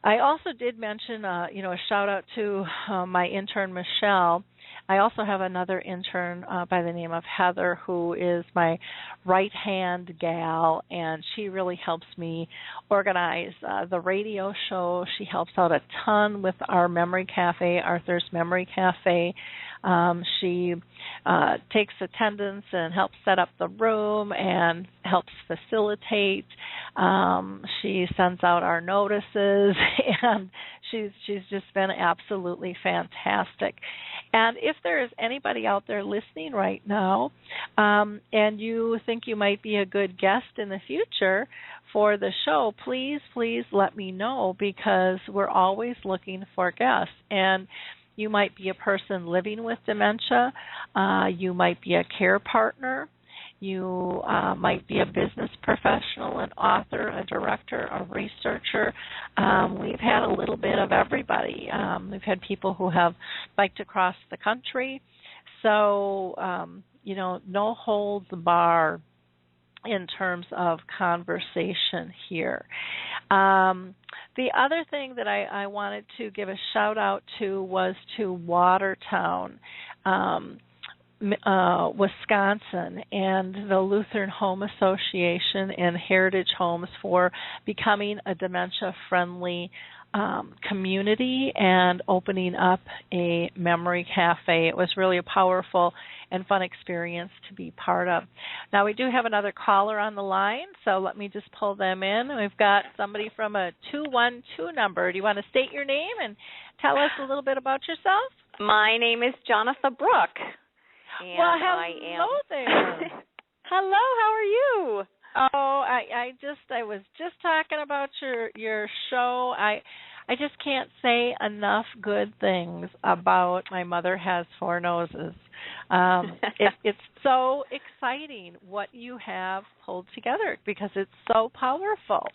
Speaker 3: I also did mention, a shout out to my intern, Michelle. I also have another intern by the name of Heather, who is my right-hand gal, and she really helps me organize the radio show. She helps out a ton with our Memory Cafe, Arthur's Memory Cafe. She takes attendance and helps set up the room and helps facilitate. She sends out our notices, and she's just been absolutely fantastic. And if there is anybody out there listening right now, and you think you might be a good guest in the future for the show, please let me know, because we're always looking for guests. And you might be a person living with dementia. You might be a care partner. You might be a business professional, an author, a director, a researcher. We've had a little bit of everybody. We've had people who have biked across the country. So, no holds barred in terms of conversation here. The other thing that I wanted to give a shout out to was to Watertown, Wisconsin, and the Lutheran Home Association and Heritage Homes for becoming a dementia-friendly community and opening up a memory cafe. It was really a powerful and fun experience to be part of. Now, we do have another caller on the line, so let me just pull them in. We've got somebody from a 212 number. Do you want to state your name and tell us a little bit about yourself?
Speaker 7: My name is Jonathan Brooke. And
Speaker 3: well, hello there.
Speaker 7: Hello, how are you?
Speaker 3: Oh, I was just talking about your show. I just can't say enough good things about My Mother Has Four Noses. It's so exciting what you have pulled together, because it's so powerful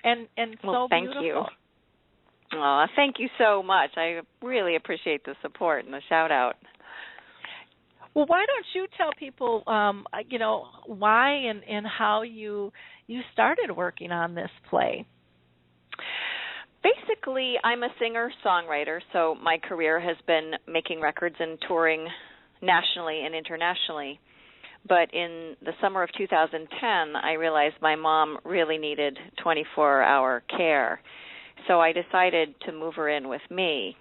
Speaker 3: and so
Speaker 7: thank
Speaker 3: beautiful.
Speaker 7: You. Oh, thank you so much. I really appreciate the support and the shout out.
Speaker 3: Well, why don't you tell people, why and how you started working on this play?
Speaker 7: Basically, I'm a singer-songwriter, so my career has been making records and touring nationally and internationally. But in the summer of 2010, I realized my mom really needed 24-hour care. So I decided to move her in with me.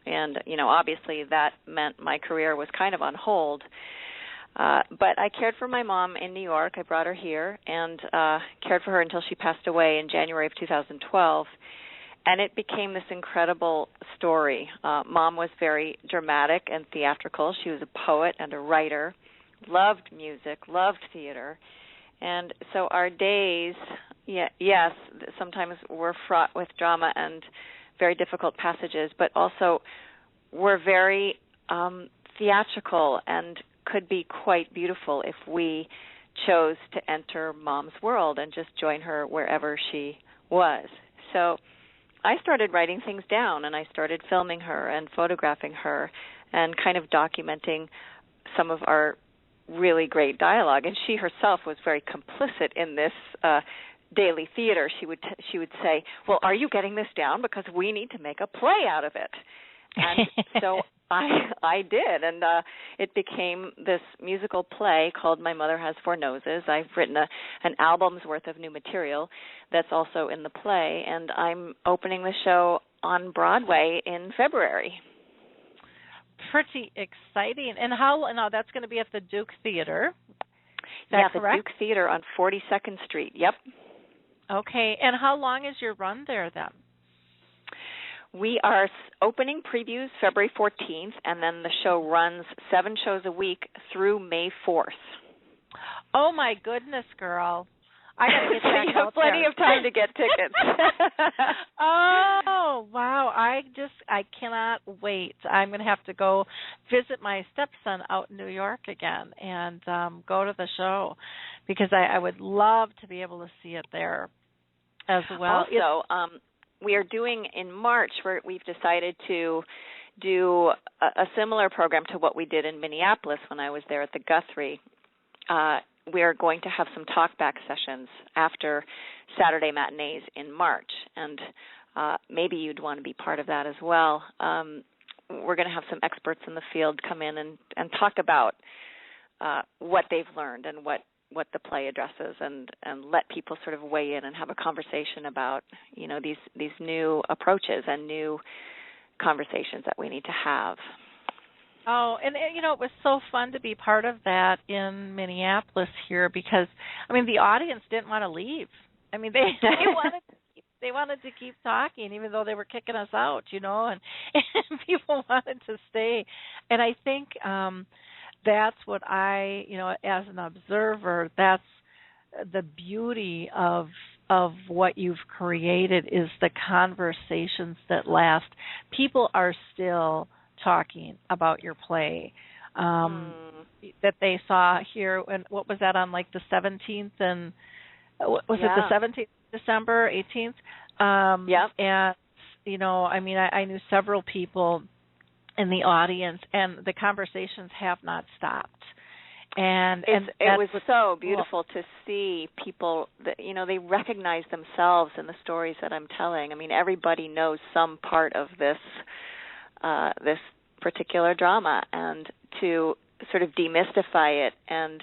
Speaker 7: And, obviously that meant my career was kind of on hold. But I cared for my mom in New York. I brought her here and cared for her until she passed away in January of 2012. And it became this incredible story. Mom was very dramatic and theatrical. She was a poet and a writer, loved music, loved theater. And so our days, yes, sometimes were fraught with drama and very difficult passages, but also were very theatrical and could be quite beautiful if we chose to enter Mom's world and just join her wherever she was. So I started writing things down, and I started filming her and photographing her and kind of documenting some of our really great dialogue. And she herself was very complicit in this daily theater. She would say, "Well, are you getting this down? Because we need to make a play out of it." And so I did, and it became this musical play called My Mother Has Four Noses. I've written an album's worth of new material that's also in the play, and I'm opening the show on Broadway in February.
Speaker 3: Pretty exciting. And now that's going to be at the Duke Theater. Is that
Speaker 7: yeah,
Speaker 3: correct?
Speaker 7: The Duke Theater on 42nd Street. Yep.
Speaker 3: Okay. And how long is your run there then?
Speaker 7: We are opening previews February 14th, and then the show runs 7 shows a week through May 4th.
Speaker 3: Oh, my goodness, girl. I got to get back
Speaker 7: you have
Speaker 3: out
Speaker 7: plenty
Speaker 3: there.
Speaker 7: of time to get tickets.
Speaker 3: Oh, wow. I cannot wait. I'm going to have to go visit my stepson out in New York again and go to the show because I would love to be able to see it there as well.
Speaker 7: Also, we are doing in March where we've decided to do a similar program to what we did in Minneapolis when I was there at the Guthrie. We are going to have some talkback sessions after Saturday matinees in March, and maybe you'd want to be part of that as well. We're going to have some experts in the field come in and talk about what they've learned and what the play addresses, and let people sort of weigh in and have a conversation about, these new approaches and new conversations that we need to have.
Speaker 3: Oh, and it was so fun to be part of that in Minneapolis here because, the audience didn't want to leave. They wanted to keep talking even though they were kicking us out, and people wanted to stay. And I think that's what I, as an observer, that's the beauty of what you've created is the conversations that last. People are still talking about your play that they saw here. And what was that on, like the 17th? And was it the 17th December, 18th?
Speaker 7: Yeah.
Speaker 3: And, I knew several people in the audience, and the conversations have not stopped. And
Speaker 7: it was so beautiful to see people that, they recognize themselves in the stories that I'm telling. Everybody knows some part of this particular drama, and to sort of demystify it and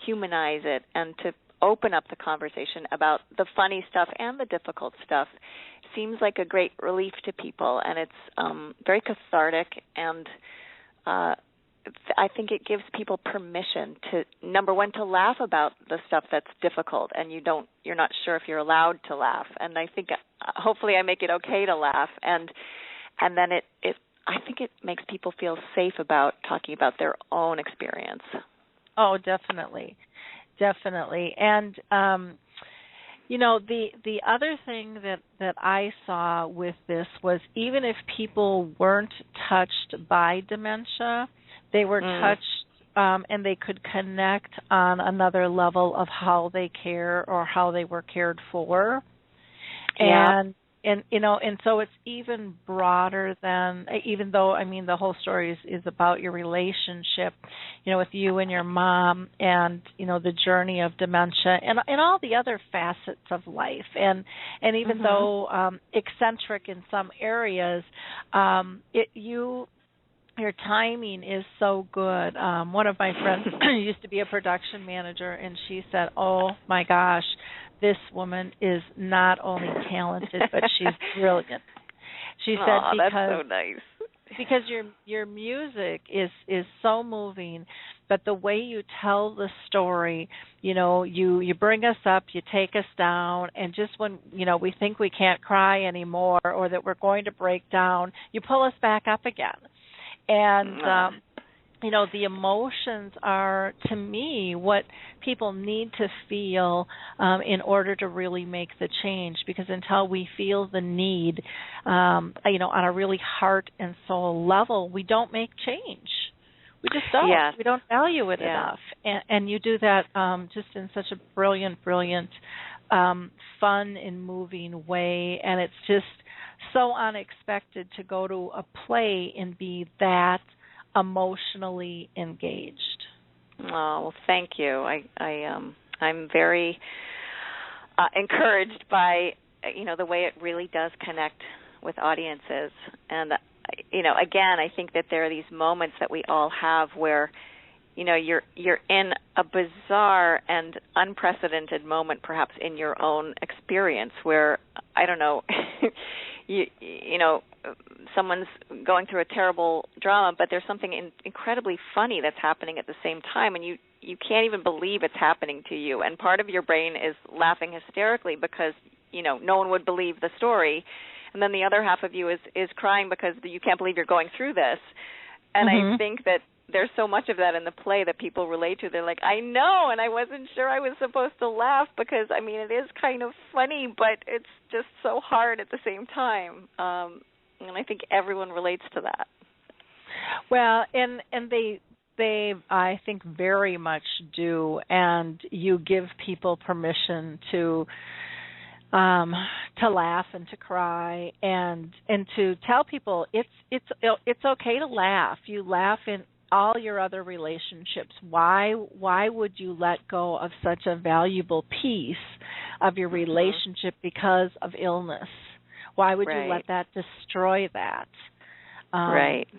Speaker 7: humanize it and to open up the conversation about the funny stuff and the difficult stuff seems like a great relief to people, and it's very cathartic, and I think it gives people permission to, number one, to laugh about the stuff that's difficult, and you're not sure if you're allowed to laugh, and I think hopefully I make it okay to laugh, and then I think it makes people feel safe about talking about their own experience.
Speaker 3: Oh, definitely. And the other thing that I saw with this was even if people weren't touched by dementia, they were touched and they could connect on another level of how they care or how they were cared for.
Speaker 7: Yeah.
Speaker 3: And so it's even broader than, even though, the whole story is about your relationship, with you and your mom and, the journey of dementia and all the other facets of life. And even though eccentric in some areas, your timing is so good. One of my friends used to be a production manager, and she said, "Oh, my gosh, this woman is not only talented, but she's brilliant." She said,
Speaker 7: "Because that's so nice."
Speaker 3: Because your music is so moving, but the way you tell the story, you bring us up, you take us down, and just when we think we can't cry anymore or that we're going to break down, you pull us back up again. And the emotions are, to me, what people need to feel in order to really make the change. Because until we feel the need, on a really heart and soul level, we don't make change. We just don't.
Speaker 7: Yeah.
Speaker 3: We don't value it enough. And you do that just in such a brilliant, fun and moving way. And it's just so unexpected to go to a play and be that emotionally engaged.
Speaker 7: Oh, well, thank you. I'm very encouraged by the way it really does connect with audiences. And again, I think that there are these moments that we all have where you're in a bizarre and unprecedented moment, perhaps in your own experience, where I don't know, someone's going through a terrible drama, but there's something incredibly funny that's happening at the same time, and you can't even believe it's happening to you. And part of your brain is laughing hysterically because no one would believe the story, and then the other half of you is crying because you can't believe you're going through this. And I think that there's so much of that in the play that people relate to. They're like, I know, and I wasn't sure I was supposed to laugh because, it is kind of funny, but it's just so hard at the same time. And I think everyone relates to that. Well, and they I think very much do, and you give people permission to laugh and to cry and to tell people it's okay to laugh. You laugh in all your other relationships. Why would you let go of such a valuable piece of your relationship because of illness? Why would you let that destroy that?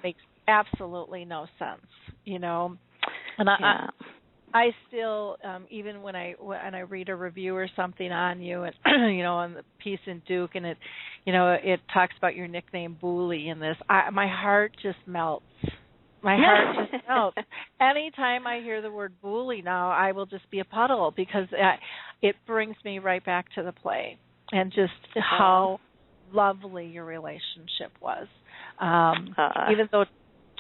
Speaker 7: Makes absolutely no sense, And I still, even when I read a review or something on you, and on the piece in Duke, and it talks about your nickname Bully in this, my heart just melts. My heart just melts. Anytime I hear the word bully now, I will just be a puddle because it brings me right back to the play and just how lovely your relationship was. Even though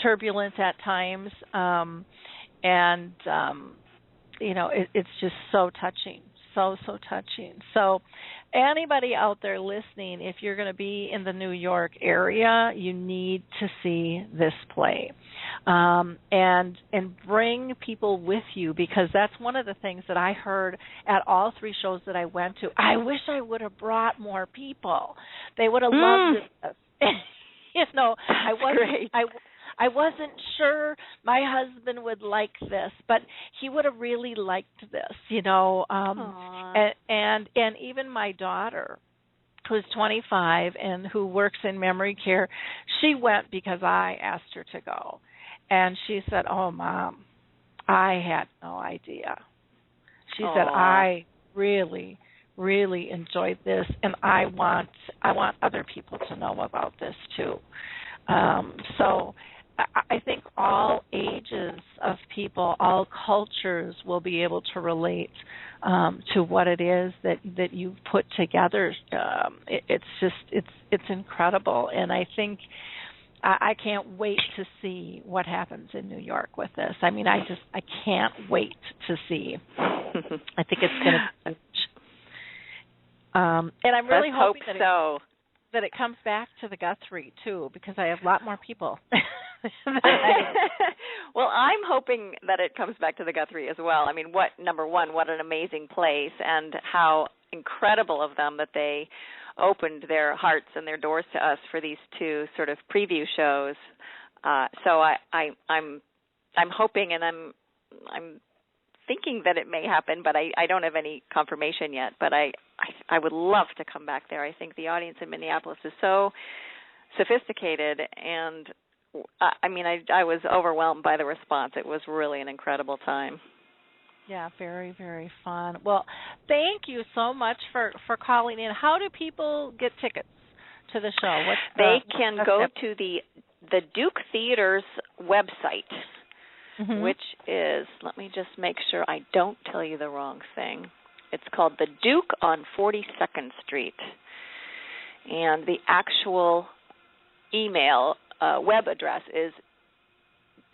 Speaker 7: turbulent at times, it's just so touching, so touching. So anybody out there listening, if you're going to be in the New York area, you need to see this play. And bring people with you, because that's one of the things that I heard at all three shows that I went to. I wish I would have brought more people. They would have loved it. I wasn't sure my husband would like this, but he would have really liked this, and even my daughter, who's 25 and who works in memory care, she went because I asked her to go. And she said, "Oh, Mom, I had no idea." She said, "I really, really enjoyed this, and I want other people to know about this too." So I think all ages of people, all cultures will be able to relate to what it is that you've put together. It's incredible, and I think I can't wait to see what happens in New York with this. I can't wait to see. I think it's going to be and I'm really hoping that it comes back to the Guthrie too, because I have a lot more people. Well, I'm hoping that it comes back to the Guthrie as well. Number one, what an amazing place, and how incredible of them that they opened their hearts and their doors to us for these two sort of preview shows. So I'm hoping, and I'm thinking that it may happen, but I don't have any confirmation yet. But I would love to come back there. I think the audience in Minneapolis is so sophisticated, and I was overwhelmed by the response. It was really an incredible time. Yeah, very, very fun. Well, thank you so much for calling in. How do people get tickets to the show? They can go to the Duke Theater's website, which is, let me just make sure I don't tell you the wrong thing. It's called The Duke on 42nd Street. And the actual email web address is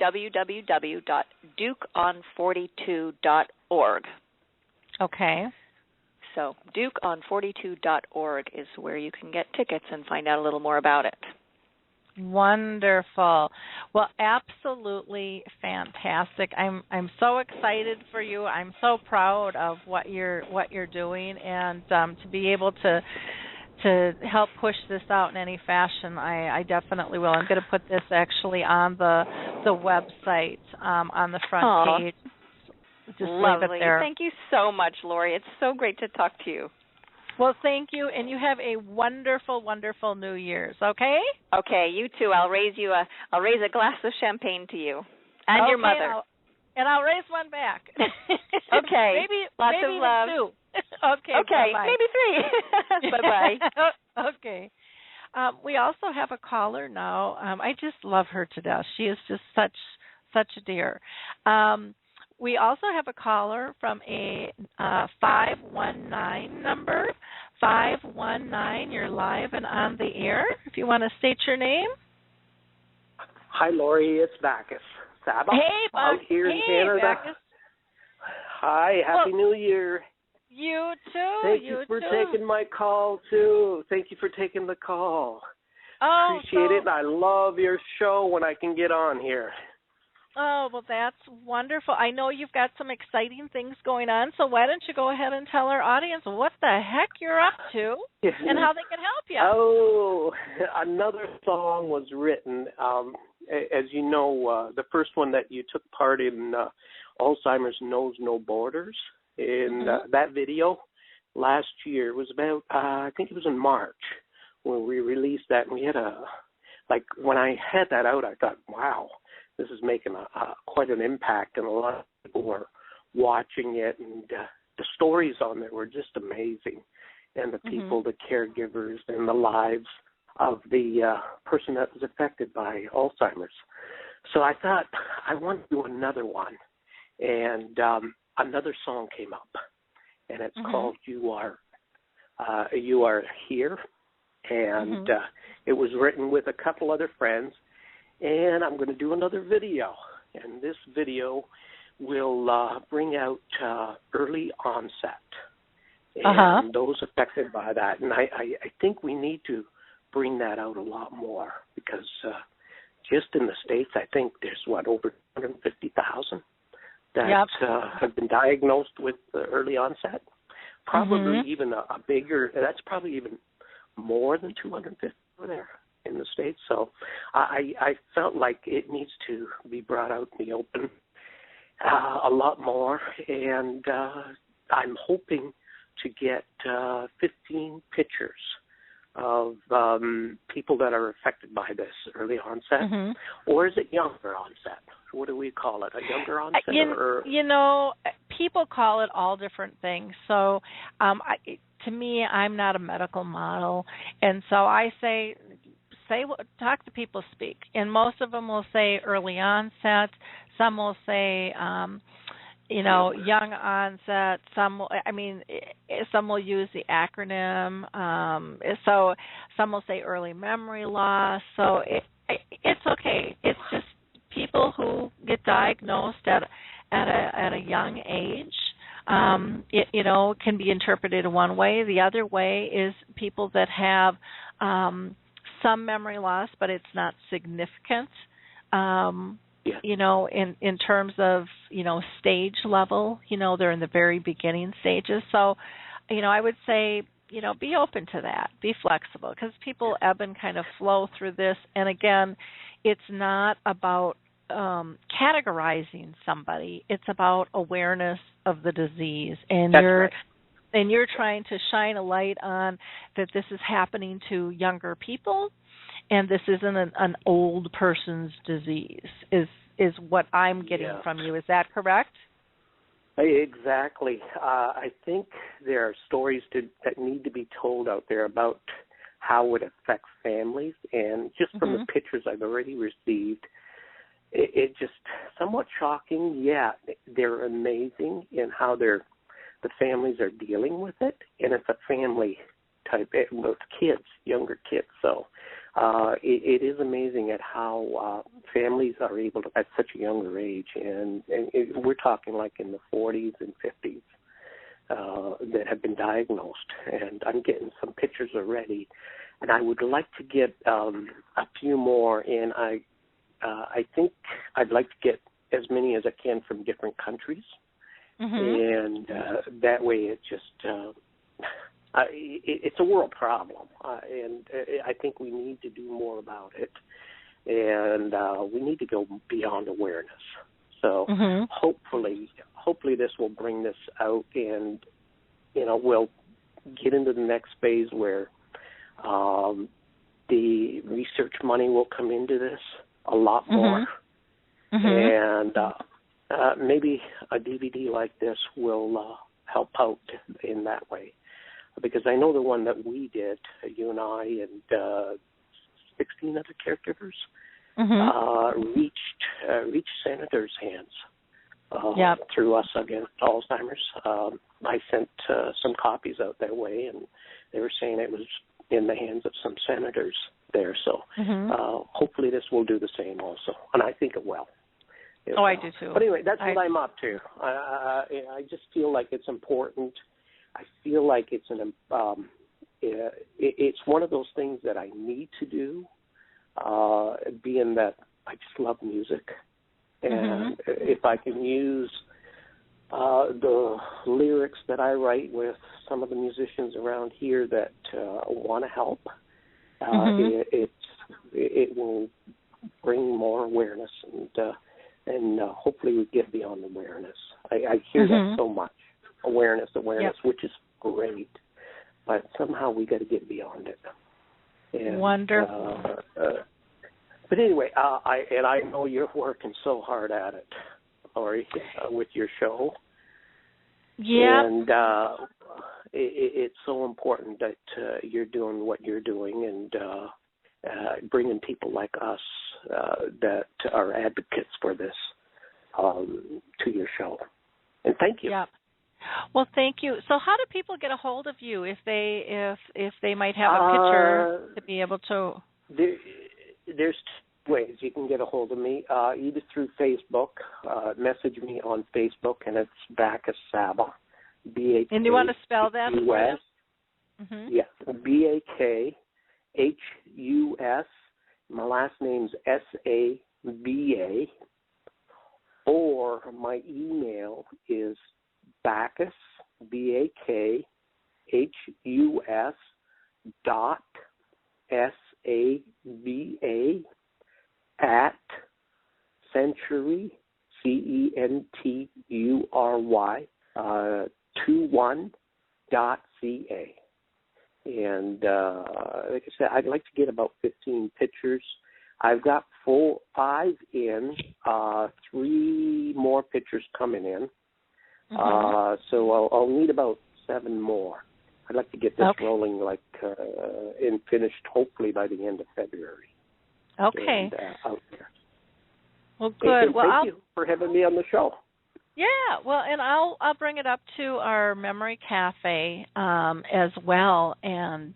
Speaker 7: www.dukeon42.org. Okay. So dukeon42.org is where you can get tickets and find out a little more about it. Wonderful. Well, absolutely fantastic. I'm so excited for you. I'm so proud of what you're doing, and to be able to help push this out in any fashion, I definitely will. I'm going to put this actually on the website on the front page.
Speaker 3: just
Speaker 7: Lovely.
Speaker 3: leave it there.
Speaker 7: Thank you so much, Lori. It's so great to talk to you.
Speaker 3: Well, thank you, and you have a wonderful, wonderful New Year's. Okay?
Speaker 7: Okay, you too. I'll raise a glass of champagne to you and your mother.
Speaker 3: I'll raise one back.
Speaker 7: Okay.
Speaker 3: maybe
Speaker 7: lots
Speaker 3: maybe
Speaker 7: of love.
Speaker 3: Even 2. Okay. Bye-bye.
Speaker 7: Maybe 3. Bye-bye.
Speaker 3: Okay. We also have a caller now. I just love her to death. She is just such a dear. We also have a caller from a 519 number. 519, you're live and on the air. If you want to state your name.
Speaker 8: Hi, Lori. It's Bacchus. Saba.
Speaker 3: Hey,
Speaker 8: out here in Canada.
Speaker 3: Bacchus.
Speaker 8: Hi, Happy New Year.
Speaker 3: You too.
Speaker 8: Thank you for taking my call, too. Thank you for taking the call.
Speaker 3: Oh,
Speaker 8: appreciate it. I love your show when I can get on here.
Speaker 3: Oh, well, that's wonderful. I know you've got some exciting things going on, so why don't you go ahead and tell our audience what the heck you're up to and how they can help you.
Speaker 8: Oh, another song was written. As you know, the first one that you took part in, Alzheimer's Knows No Borders, in that video last year was about, I think it was in March when we released that. And we had when I had that out, I thought, wow, this is making quite an impact, and a lot of people were watching it, and the stories on there were just amazing, and the people, the caregivers, and the lives of the person that was affected by Alzheimer's. So I thought, I want to do another one, and another song came up, and it's called You Are Here, and it was written with a couple other friends. And I'm going to do another video, and this video will bring out early onset and those affected by that. And I think we need to bring that out a lot more because just in the States, I think there's, over 250,000 that have been diagnosed with early onset. Probably even a bigger, that's probably even more than 250 over there in the States. So I felt like it needs to be brought out in the open a lot more, and I'm hoping to get 15 pictures of people that are affected by this early onset, or is it younger onset? What do we call it? A younger onset?
Speaker 3: You know, people call it all different things. So to me, I'm not a medical model, and so I say talk to people speak, and most of them will say early onset. Some will say, young onset. Some will use the acronym. So some will say early memory loss. So it's okay. It's just people who get diagnosed at a young age. Can be interpreted one way. The other way is people that have some memory loss, but it's not significant, in terms of, stage level, they're in the very beginning stages. So, I would say, be open to that, be flexible, because people ebb and kind of flow through this. And again, it's not about categorizing somebody. It's about awareness of the disease. And you're trying to shine a light on that this is happening to younger people, and this isn't an old person's disease, is what I'm getting from you. Is that correct?
Speaker 8: Exactly. I think there are stories that need to be told out there about how it affects families, and just from the pictures I've already received, it just somewhat shocking. Yeah, they're amazing in how the families are dealing with it, and it's a family type with kids, younger kids. So it is amazing at how families are able to, at such a younger age, and we're talking like in the 40s and 50s that have been diagnosed. And I'm getting some pictures already, and I would like to get a few more, and I think I'd like to get as many as I can from different countries. And that way it just it's a world problem, and I think we need to do more about it, and we need to go beyond awareness. So hopefully this will bring this out, and we'll get into the next phase where the research money will come into this a lot more, and maybe a DVD like this will help out in that way, because I know the one that we did, you and I and 16 other caregivers, reached senators' hands through us against Alzheimer's. I sent some copies out their way, and they were saying it was in the hands of some senators there. So hopefully this will do the same also, and I think it will.
Speaker 3: I do too.
Speaker 8: But anyway, that's what I'm up to. I just feel like it's important. I feel like it's it's one of those things that I need to do, being that I just love music. And if I can use the lyrics that I write with some of the musicians around here that want to help, it will bring more awareness, and hopefully we get beyond awareness. I hear that so much, awareness, which is great, but somehow we got to get beyond it. And,
Speaker 3: wonderful.
Speaker 8: But anyway, I know you're working so hard at it, Lori, with your show.
Speaker 3: Yeah.
Speaker 8: And it's so important that you're doing what you're doing, and bringing people like us that are advocates for this to your show. And thank you.
Speaker 3: Yeah. Well, thank you. So, how do people get a hold of you if they might have a picture to be able to?
Speaker 8: There's two ways you can get a hold of me. Either through Facebook, message me on Facebook, and it's Bacchus Saba, B-A-K-H-U-S.
Speaker 3: And you want to spell that for you?
Speaker 8: Yes, B-A-K-H-U-S. My last name's S-A-B-A. Or my email is Bacchus, B-A-K-H-U-S dot S-A-B-A at Century, C-E-N-T-U-R-Y, 21.ca. And like I said, I'd like to get about 15 pictures. I've got 5 in, 3 more pictures coming in. So I'll need about 7 more. I'd like to get this rolling and finished hopefully by the end of February.
Speaker 3: Okay.
Speaker 8: And, out there.
Speaker 3: Well, good.
Speaker 8: And thank you for having me on the show.
Speaker 3: Yeah, well, and I'll bring it up to our Memory Cafe as well, and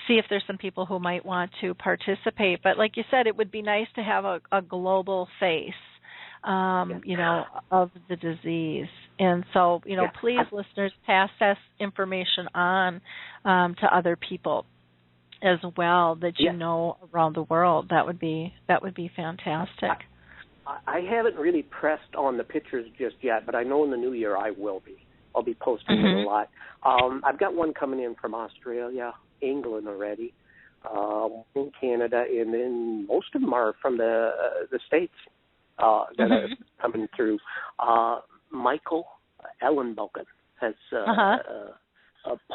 Speaker 3: see if there's some people who might want to participate. But like you said, it would be nice to have a global face, of the disease. And so, please, listeners, pass this information on to other people as well that you know around the world. That would be fantastic.
Speaker 8: I haven't really pressed on the pictures just yet, but I know in the new year I will be. I'll be posting it a lot. I've got one coming in from Australia, England already, in Canada, and then most of them are from the States that are coming through. Michael Ellenbogen has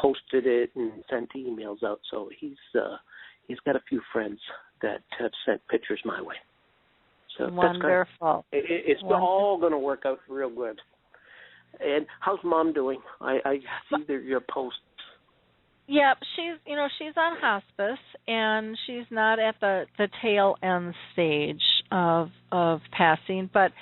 Speaker 8: posted it and sent emails out, so he's got a few friends that have sent pictures my way. So
Speaker 3: wonderful.
Speaker 8: It's all going to work out real good. And how's Mom doing? I see your posts.
Speaker 3: Yeah, she's on hospice, and she's not at the tail end stage of passing, but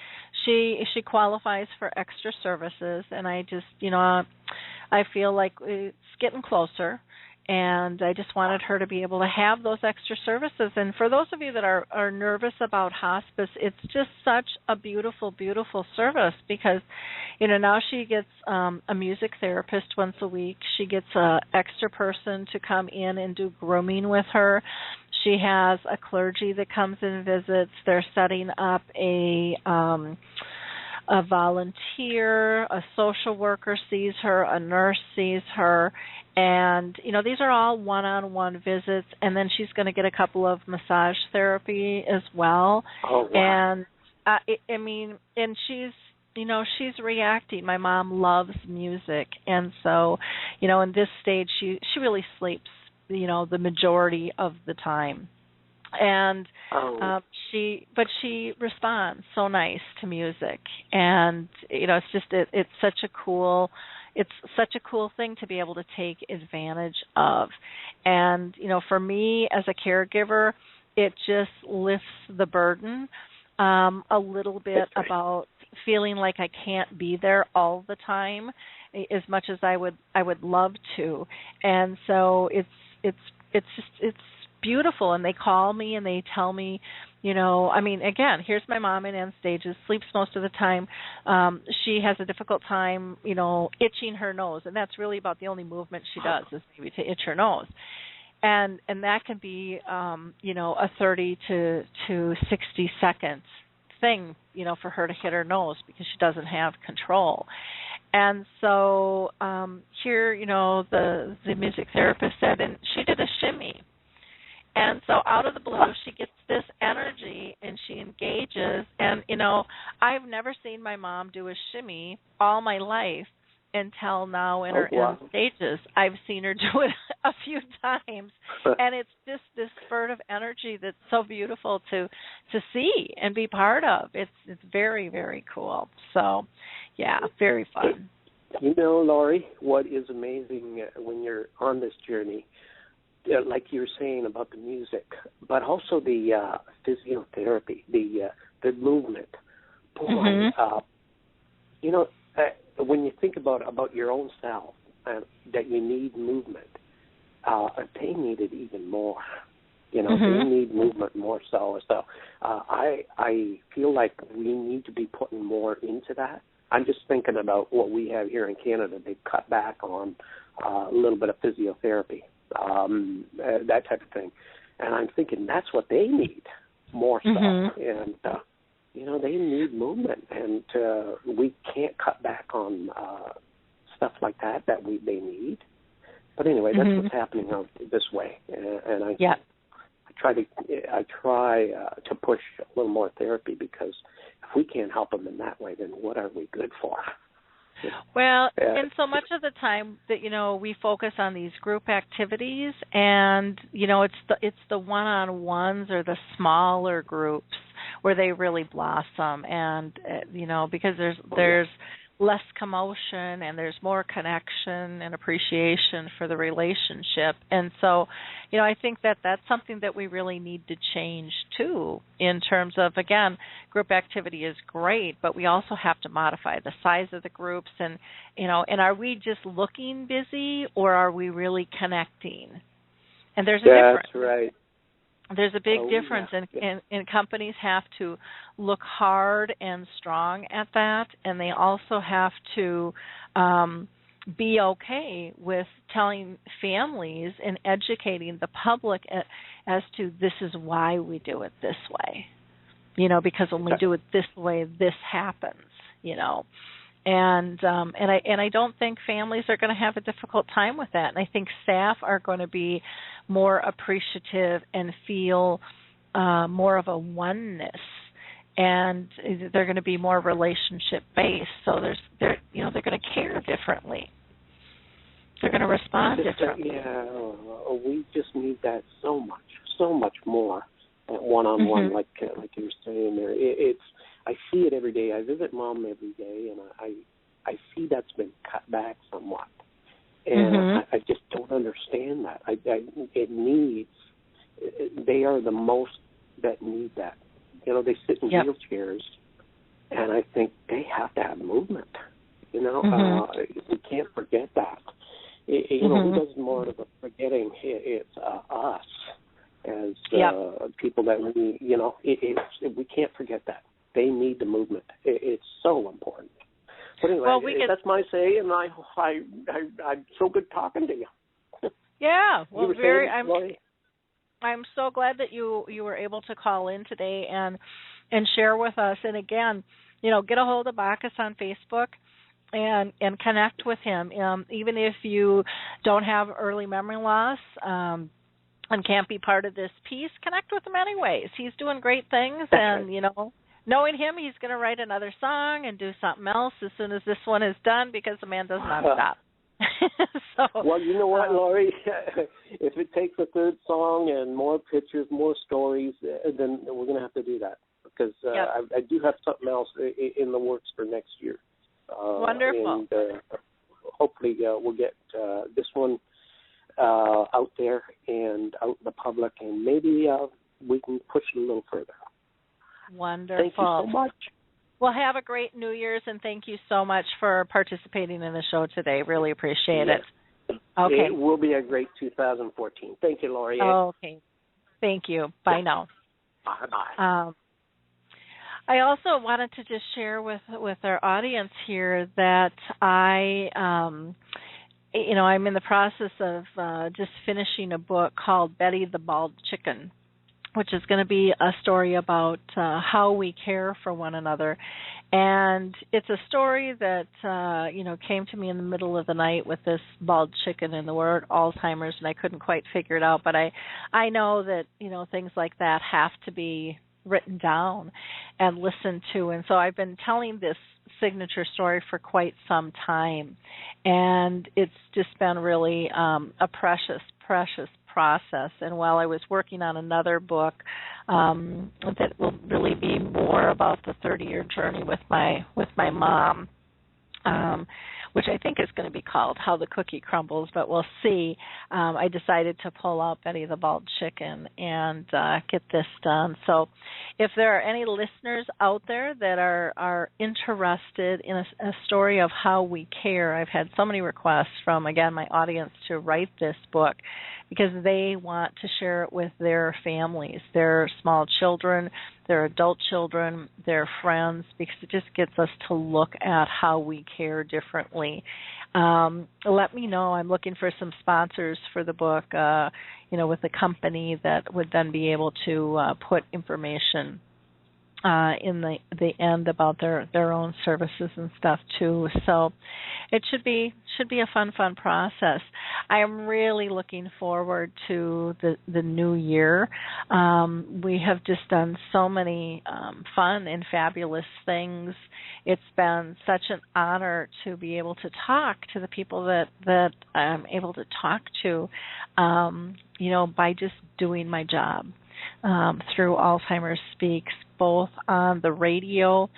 Speaker 3: she qualifies for extra services, and I just I feel like it's getting closer. And I just wanted her to be able to have those extra services. And for those of you that are nervous about hospice, it's just such a beautiful, beautiful service because, now she gets a music therapist once a week. She gets an extra person to come in and do grooming with her. She has a clergy that comes and visits. They're setting up a volunteer, a social worker sees her, a nurse sees her, and these are all one-on-one visits, and then she's going to get a couple of massage therapy as well.
Speaker 8: Oh, wow.
Speaker 3: I mean, and she's reacting. My mom loves music, and so, in this stage, she really sleeps, the majority of the time. And she responds so nice to music, and it's just it's such a cool thing to be able to take advantage of. And for me as a caregiver, it just lifts the burden a little bit about feeling like I can't be there all the time as much as I would love to. And so it's beautiful. And they call me and they tell me, again, here's my mom in end stages, sleeps most of the time. She has a difficult time, itching her nose, and that's really about the only movement she does is maybe to itch her nose. And that can be, a 30 to 60 second thing, for her to hit her nose because she doesn't have control. And so here, the music therapist said, and she did a shimmy. And so out of the blue, she gets this energy and she engages. And, I've never seen my mom do a shimmy all my life until now in her end stages. I've seen her do it a few times. And it's just this spurt of energy that's so beautiful to see and be part of. It's very, very cool. So, yeah, very fun.
Speaker 8: Laurie, what is amazing when you're on this journey, like you were saying about the music, but also the physiotherapy, the movement. Boy, when you think about your own self, that you need movement, they need it even more. They need movement more so. So I feel like we need to be putting more into that. I'm just thinking about what we have here in Canada. They've cut back on a little bit of physiotherapy. That type of thing. And I'm thinking that's what they need more so. And, they need movement. And we can't cut back on stuff like that they need. But anyway, that's what's happening out this way. And I try to push a little more therapy, because if we can't help them in that way, then what are we good for?
Speaker 3: Well, and so much of the time that we focus on these group activities, and it's the one-on-ones or the smaller groups where they really blossom, and because there's less commotion and there's more connection and appreciation for the relationship. And so, I think that that's something that we really need to change too, in terms of, again, group activity is great, but we also have to modify the size of the groups, and and are we just looking busy, or are we really connecting? And there's a difference.
Speaker 8: That's right.
Speaker 3: There's a big difference, and companies have to look hard and strong at that, and they also have to be okay with telling families and educating the public as to this is why we do it this way, because when we do it this way, this happens, And I don't think families are going to have a difficult time with that. And I think staff are going to be more appreciative and feel more of a oneness, and they're going to be more relationship based. So they're going to care differently. They're going to respond differently.
Speaker 8: We just need that so much more one-on-one, like you were saying there. I see it every day. I visit Mom every day, and I see that's been cut back somewhat. And I just don't understand that. They are the most that need that. They sit in wheelchairs, and I think they have to have movement. We can't forget that. Who does more of the forgetting? It's us as people that we can't forget that. They need the movement. It's so important. But anyway, that's my say, and I'm so good talking to you.
Speaker 3: Yeah, well, I'm so glad that you were able to call in today and share with us. And again, get a hold of Bacchus on Facebook and connect with him. Even if you don't have early memory loss and can't be part of this piece, connect with him anyways. He's doing great things, and knowing him, he's going to write another song and do something else as soon as this one is done because the man does not stop. So,
Speaker 8: well, you know what, Lori? If it takes a third song and more pictures, more stories, then we're going to have to do that because I do have something else in the works for next year.
Speaker 3: Wonderful.
Speaker 8: And hopefully we'll get this one out there and out in the public, and maybe we can push it a little further.
Speaker 3: Wonderful.
Speaker 8: Thank you so much.
Speaker 3: Well, have a great New Year's, and thank you so much for participating in the show today. Really appreciate it. Okay.
Speaker 8: It will be a great 2014. Thank you, Lori.
Speaker 3: Okay. Thank you. Bye now.
Speaker 8: Bye-bye.
Speaker 3: I also wanted to just share with our audience here that I'm in the process of just finishing a book called Betty the Bald Chicken, which is going to be a story about how we care for one another. And it's a story that, came to me in the middle of the night with this bald chicken and the word Alzheimer's, and I couldn't quite figure it out. But I know that, things like that have to be written down and listened to. And so I've been telling this signature story for quite some time. And it's just been really a precious process. And while I was working on another book that will really be more about the 30-year journey with my mom, which I think is going to be called How the Cookie Crumbles, but we'll see. I decided to pull out Betty the Bald Chicken and get this done. So if there are any listeners out there that are interested in a story of how we care, I've had so many requests from, again, my audience to write this book because they want to share it with their families, their small children, their adult children, their friends, because it just gets us to look at how we care differently. Let me know. I'm looking for some sponsors for the book, with a company that would then be able to put information in the end about their own services and stuff too. So it should be a fun process. I am really looking forward to the new year. We have just done so many fun and fabulous things. It's been such an honor to be able to talk to the people that I'm able to talk to, by just doing my job. Through Alzheimer's Speaks, both on the radio,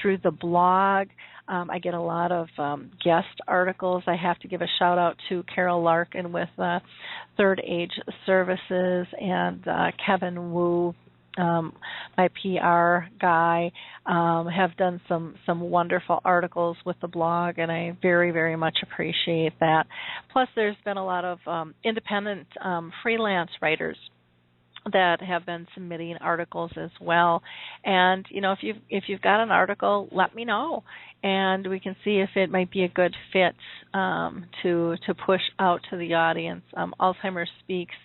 Speaker 3: through the blog. I get a lot of guest articles. I have to give a shout out to Carol Larkin with Third Age Services and Kevin Wu, my PR guy, have done some wonderful articles with the blog, and I very, very much appreciate that. Plus, there's been a lot of independent freelance writers that have been submitting articles as well. And if you've got an article, let me know, and we can see if it might be a good fit to push out to the audience. Alzheimer's Speaks,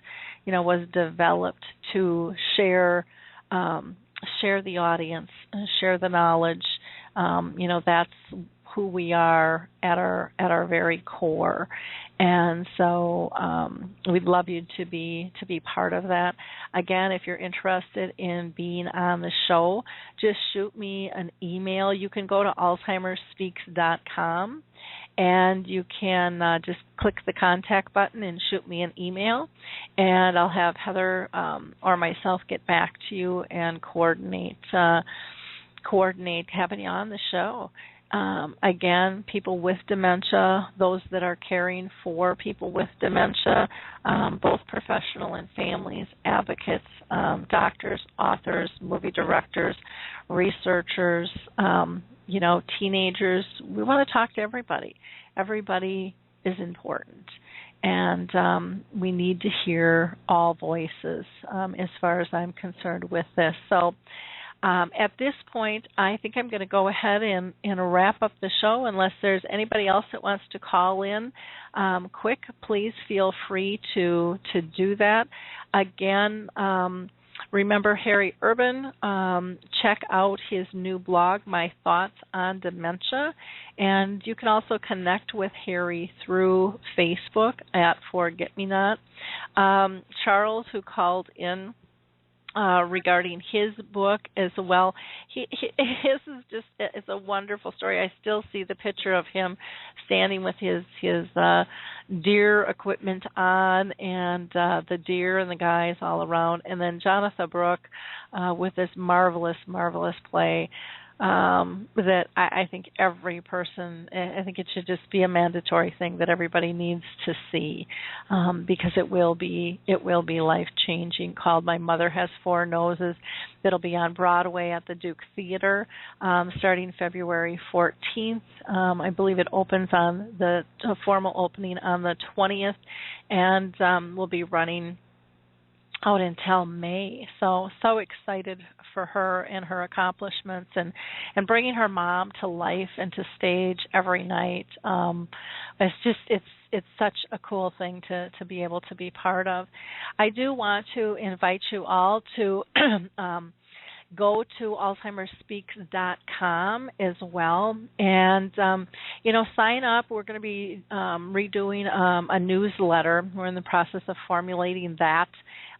Speaker 3: was developed to share the audience, share the knowledge. That's who we are at our very core. And so we'd love you to be part of that. Again, if you're interested in being on the show, just shoot me an email. You can go to alzheimersspeaks.com and you can just click the contact button and shoot me an email, and I'll have Heather or myself get back to you and coordinate having you on the show. Again, people with dementia, those that are caring for people with dementia, both professional and families, advocates, doctors, authors, movie directors, researchers, teenagers. We want to talk to everybody. Everybody is important. And we need to hear all voices as far as I'm concerned with this. So at this point, I think I'm going to go ahead and wrap up the show. Unless there's anybody else that wants to call in quick, please feel free to do that. Again, remember Harry Urban. Check out his new blog, My Thoughts on Dementia. And you can also connect with Harry through Facebook at Forget Me Not. Charles, who called in regarding his book as well. His is just, it's a wonderful story. I still see the picture of him standing with his deer equipment on, and the deer and the guys all around, and then Jonathan Brooke with this marvelous play. That I think every person, I think it should just be a mandatory thing that everybody needs to see, because it will be life-changing, called My Mother Has Four Noses. That'll be on Broadway at the Duke Theater starting February 14th. I believe it opens on the formal opening on the 20th, and will be running out until May. So excited for her and her accomplishments, and bringing her mom to life and to stage every night. It's such a cool thing to be able to be part of. I do want to invite you all to go to alzheimersspeaks.com as well, and sign up. We're going to be redoing a newsletter. We're in the process of formulating that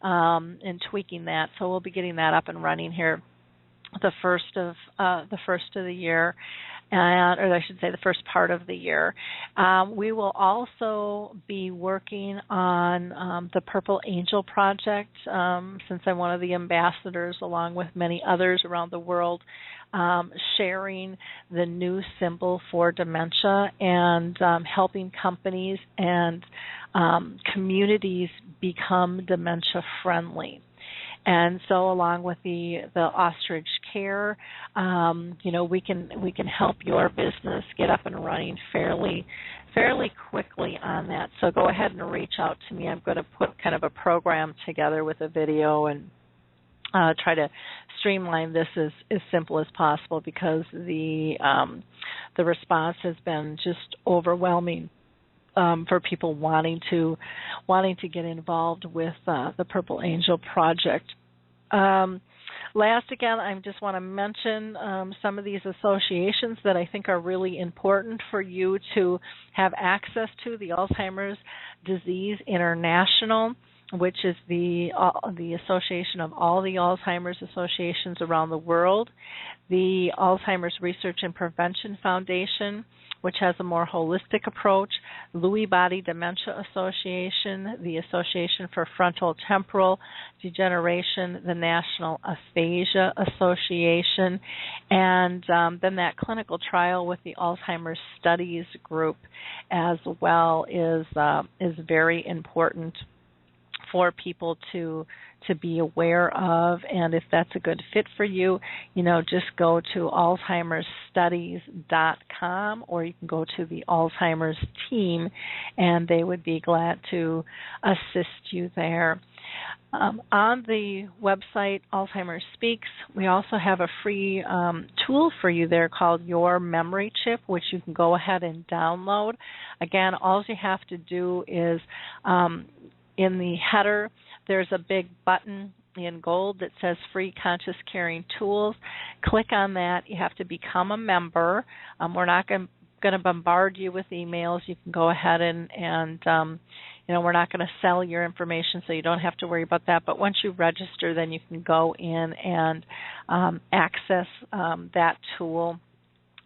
Speaker 3: and tweaking that, so we'll be getting that up and running here the first of the year, or I should say the first part of the year. We will also be working on the Purple Angel Project, since I'm one of the ambassadors, along with many others around the world, sharing the new symbol for dementia and helping companies and communities become dementia friendly. And so, along with the ostrich care, we can help your business get up and running fairly quickly on that. So go ahead and reach out to me. I'm going to put kind of a program together with a video and try to streamline this as simple as possible, because the response has been just overwhelming. For people wanting to get involved with the Purple Angel Project. Last, again, I just want to mention some of these associations that I think are really important for you to have access to. The Alzheimer's Disease International, which is the association of all the Alzheimer's associations around the world. The Alzheimer's Research and Prevention Foundation, which has a more holistic approach. Lewy Body Dementia Association, the Association for Frontal Temporal Degeneration, the National Aphasia Association, and then that clinical trial with the Alzheimer's Studies Group as well is very important for people to be aware of. And if that's a good fit for you, just go to alzheimersstudies.com, or you can go to the Alzheimer's team, and they would be glad to assist you there. On the website, Alzheimer's Speaks, we also have a free tool for you there called Your Memory Chip, which you can go ahead and download. Again, all you have to do is in the header, there's a big button in gold that says Free Conscious Caring Tools. Click on that. You have to become a member. We're not going to bombard you with emails. You can go ahead and we're not going to sell your information, so you don't have to worry about that. But once you register, then you can go in and access that tool.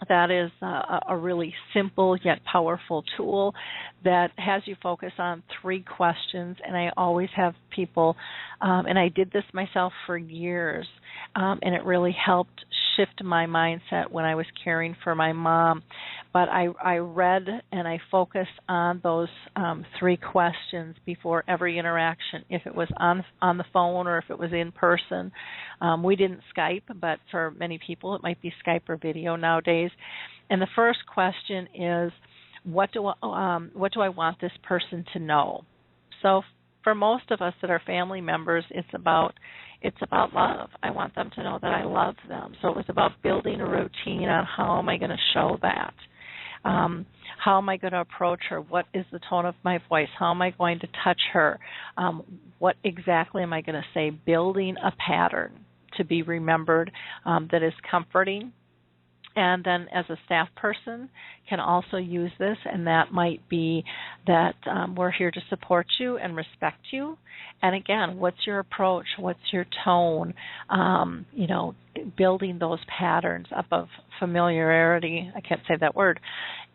Speaker 3: That is a really simple yet powerful tool that has you focus on 3 questions. And I always have people, and I did this myself for years, and it really helped shift my mindset when I was caring for my mom. But I read and I focused on those 3 questions before every interaction, if it was on the phone or if it was in person. We didn't Skype, but for many people it might be Skype or video nowadays. And the first question is, what do I want this person to know? So for most of us that are family members, it's about love. I want them to know that I love them. So it was about building a routine on how am I going to show that. How am I going to approach her? What is the tone of my voice? How am I going to touch her? What exactly am I going to say? Building a pattern to be remembered that is comforting And then as a staff person can also use this, and that might be that we're here to support you and respect you. And again, what's your approach? What's your tone? Building those patterns up of familiarity. I can't say that word.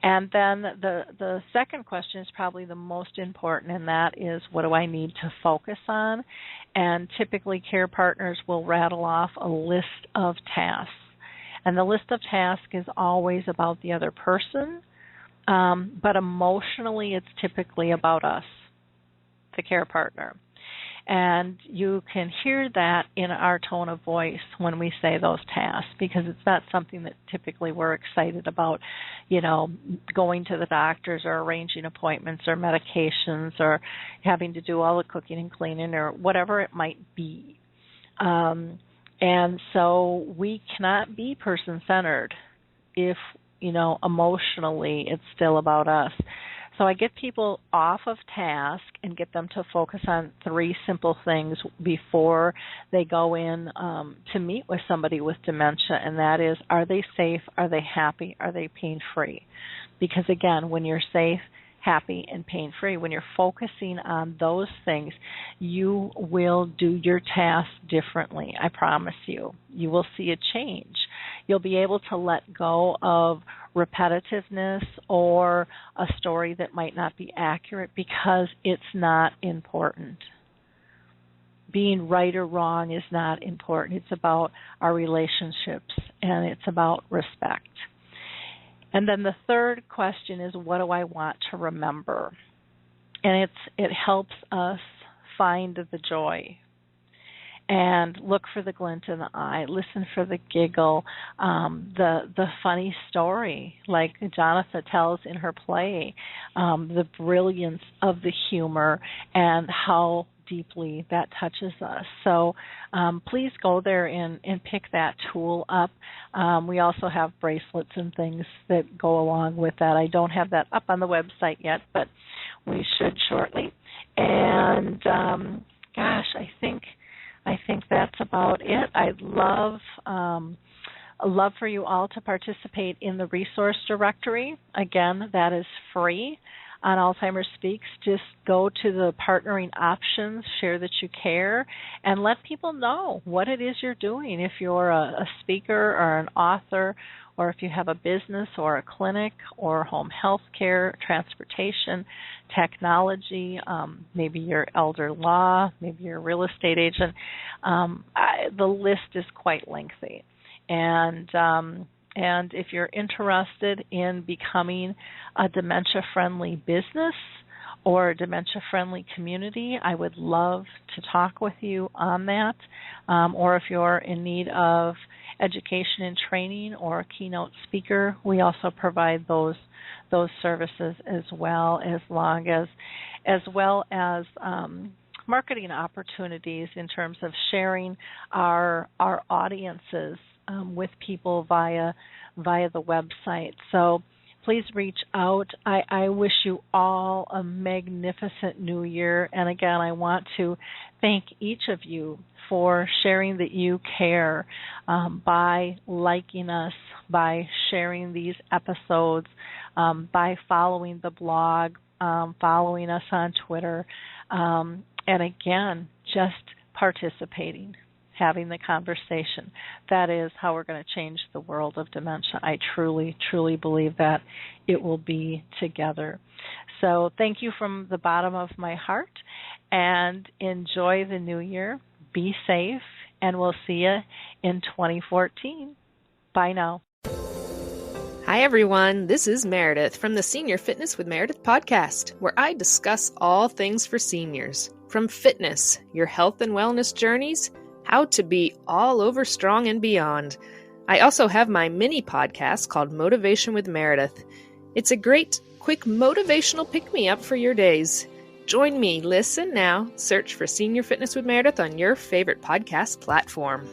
Speaker 3: And then the second question is probably the most important, and that is, what do I need to focus on? And typically care partners will rattle off a list of tasks. And the list of tasks is always about the other person, but emotionally it's typically about us, the care partner. And you can hear that in our tone of voice when we say those tasks, because it's not something that typically we're excited about, going to the doctors or arranging appointments or medications or having to do all the cooking and cleaning or whatever it might be. And so we cannot be person-centered if, emotionally it's still about us. So I get people off of task and get them to focus on 3 simple things before they go in to meet with somebody with dementia, and that is, are they safe, are they happy, are they pain-free? Because again, when you're safe, happy, and pain-free, when you're focusing on those things, you will do your task differently. I promise you. You will see a change. You'll be able to let go of repetitiveness or a story that might not be accurate because it's not important. Being right or wrong is not important. It's about our relationships, and it's about respect. And then the third question is, what do I want to remember? And it helps us find the joy and look for the glint in the eye, listen for the giggle, the funny story like Jonathan tells in her play, the brilliance of the humor and how deeply that touches us. So please go there and pick that tool up. We also have bracelets and things that go along with that. I don't have that up on the website yet, but we should shortly. And I think that's about it. I'd love for you all to participate in the resource directory. Again, that is free on Alzheimer's Speaks. Just go to the partnering options, share that you care, and let people know what it is you're doing. If you're a speaker or an author, or if you have a business or a clinic or home health care, transportation, technology, maybe you're elder law, maybe you're a real estate agent. The list is quite lengthy. And if you're interested in becoming a dementia-friendly business or a dementia-friendly community, I would love to talk with you on that. Or if you're in need of education and training or a keynote speaker, we also provide those services as well as marketing opportunities in terms of sharing our audiences with people via the website. So please reach out. I wish you all a magnificent new year. And again, I want to thank each of you for sharing that you care, by liking us, by sharing these episodes, by following the blog, following us on Twitter, and again, just participating, having the conversation. That is how we're going to change the world of dementia. I truly, truly believe that it will be together. So thank you from the bottom of my heart, and enjoy the new year. Be safe, and we'll see you in 2014. Bye now.
Speaker 9: Hi, everyone. This is Meredith from the Senior Fitness with Meredith podcast, where I discuss all things for seniors, from fitness, your health and wellness journeys, how to be all over strong and beyond. I also have my mini podcast called Motivation with Meredith. It's a great, quick motivational pick-me-up for your days. Join me, listen now, search for Senior Fitness with Meredith on your favorite podcast platform.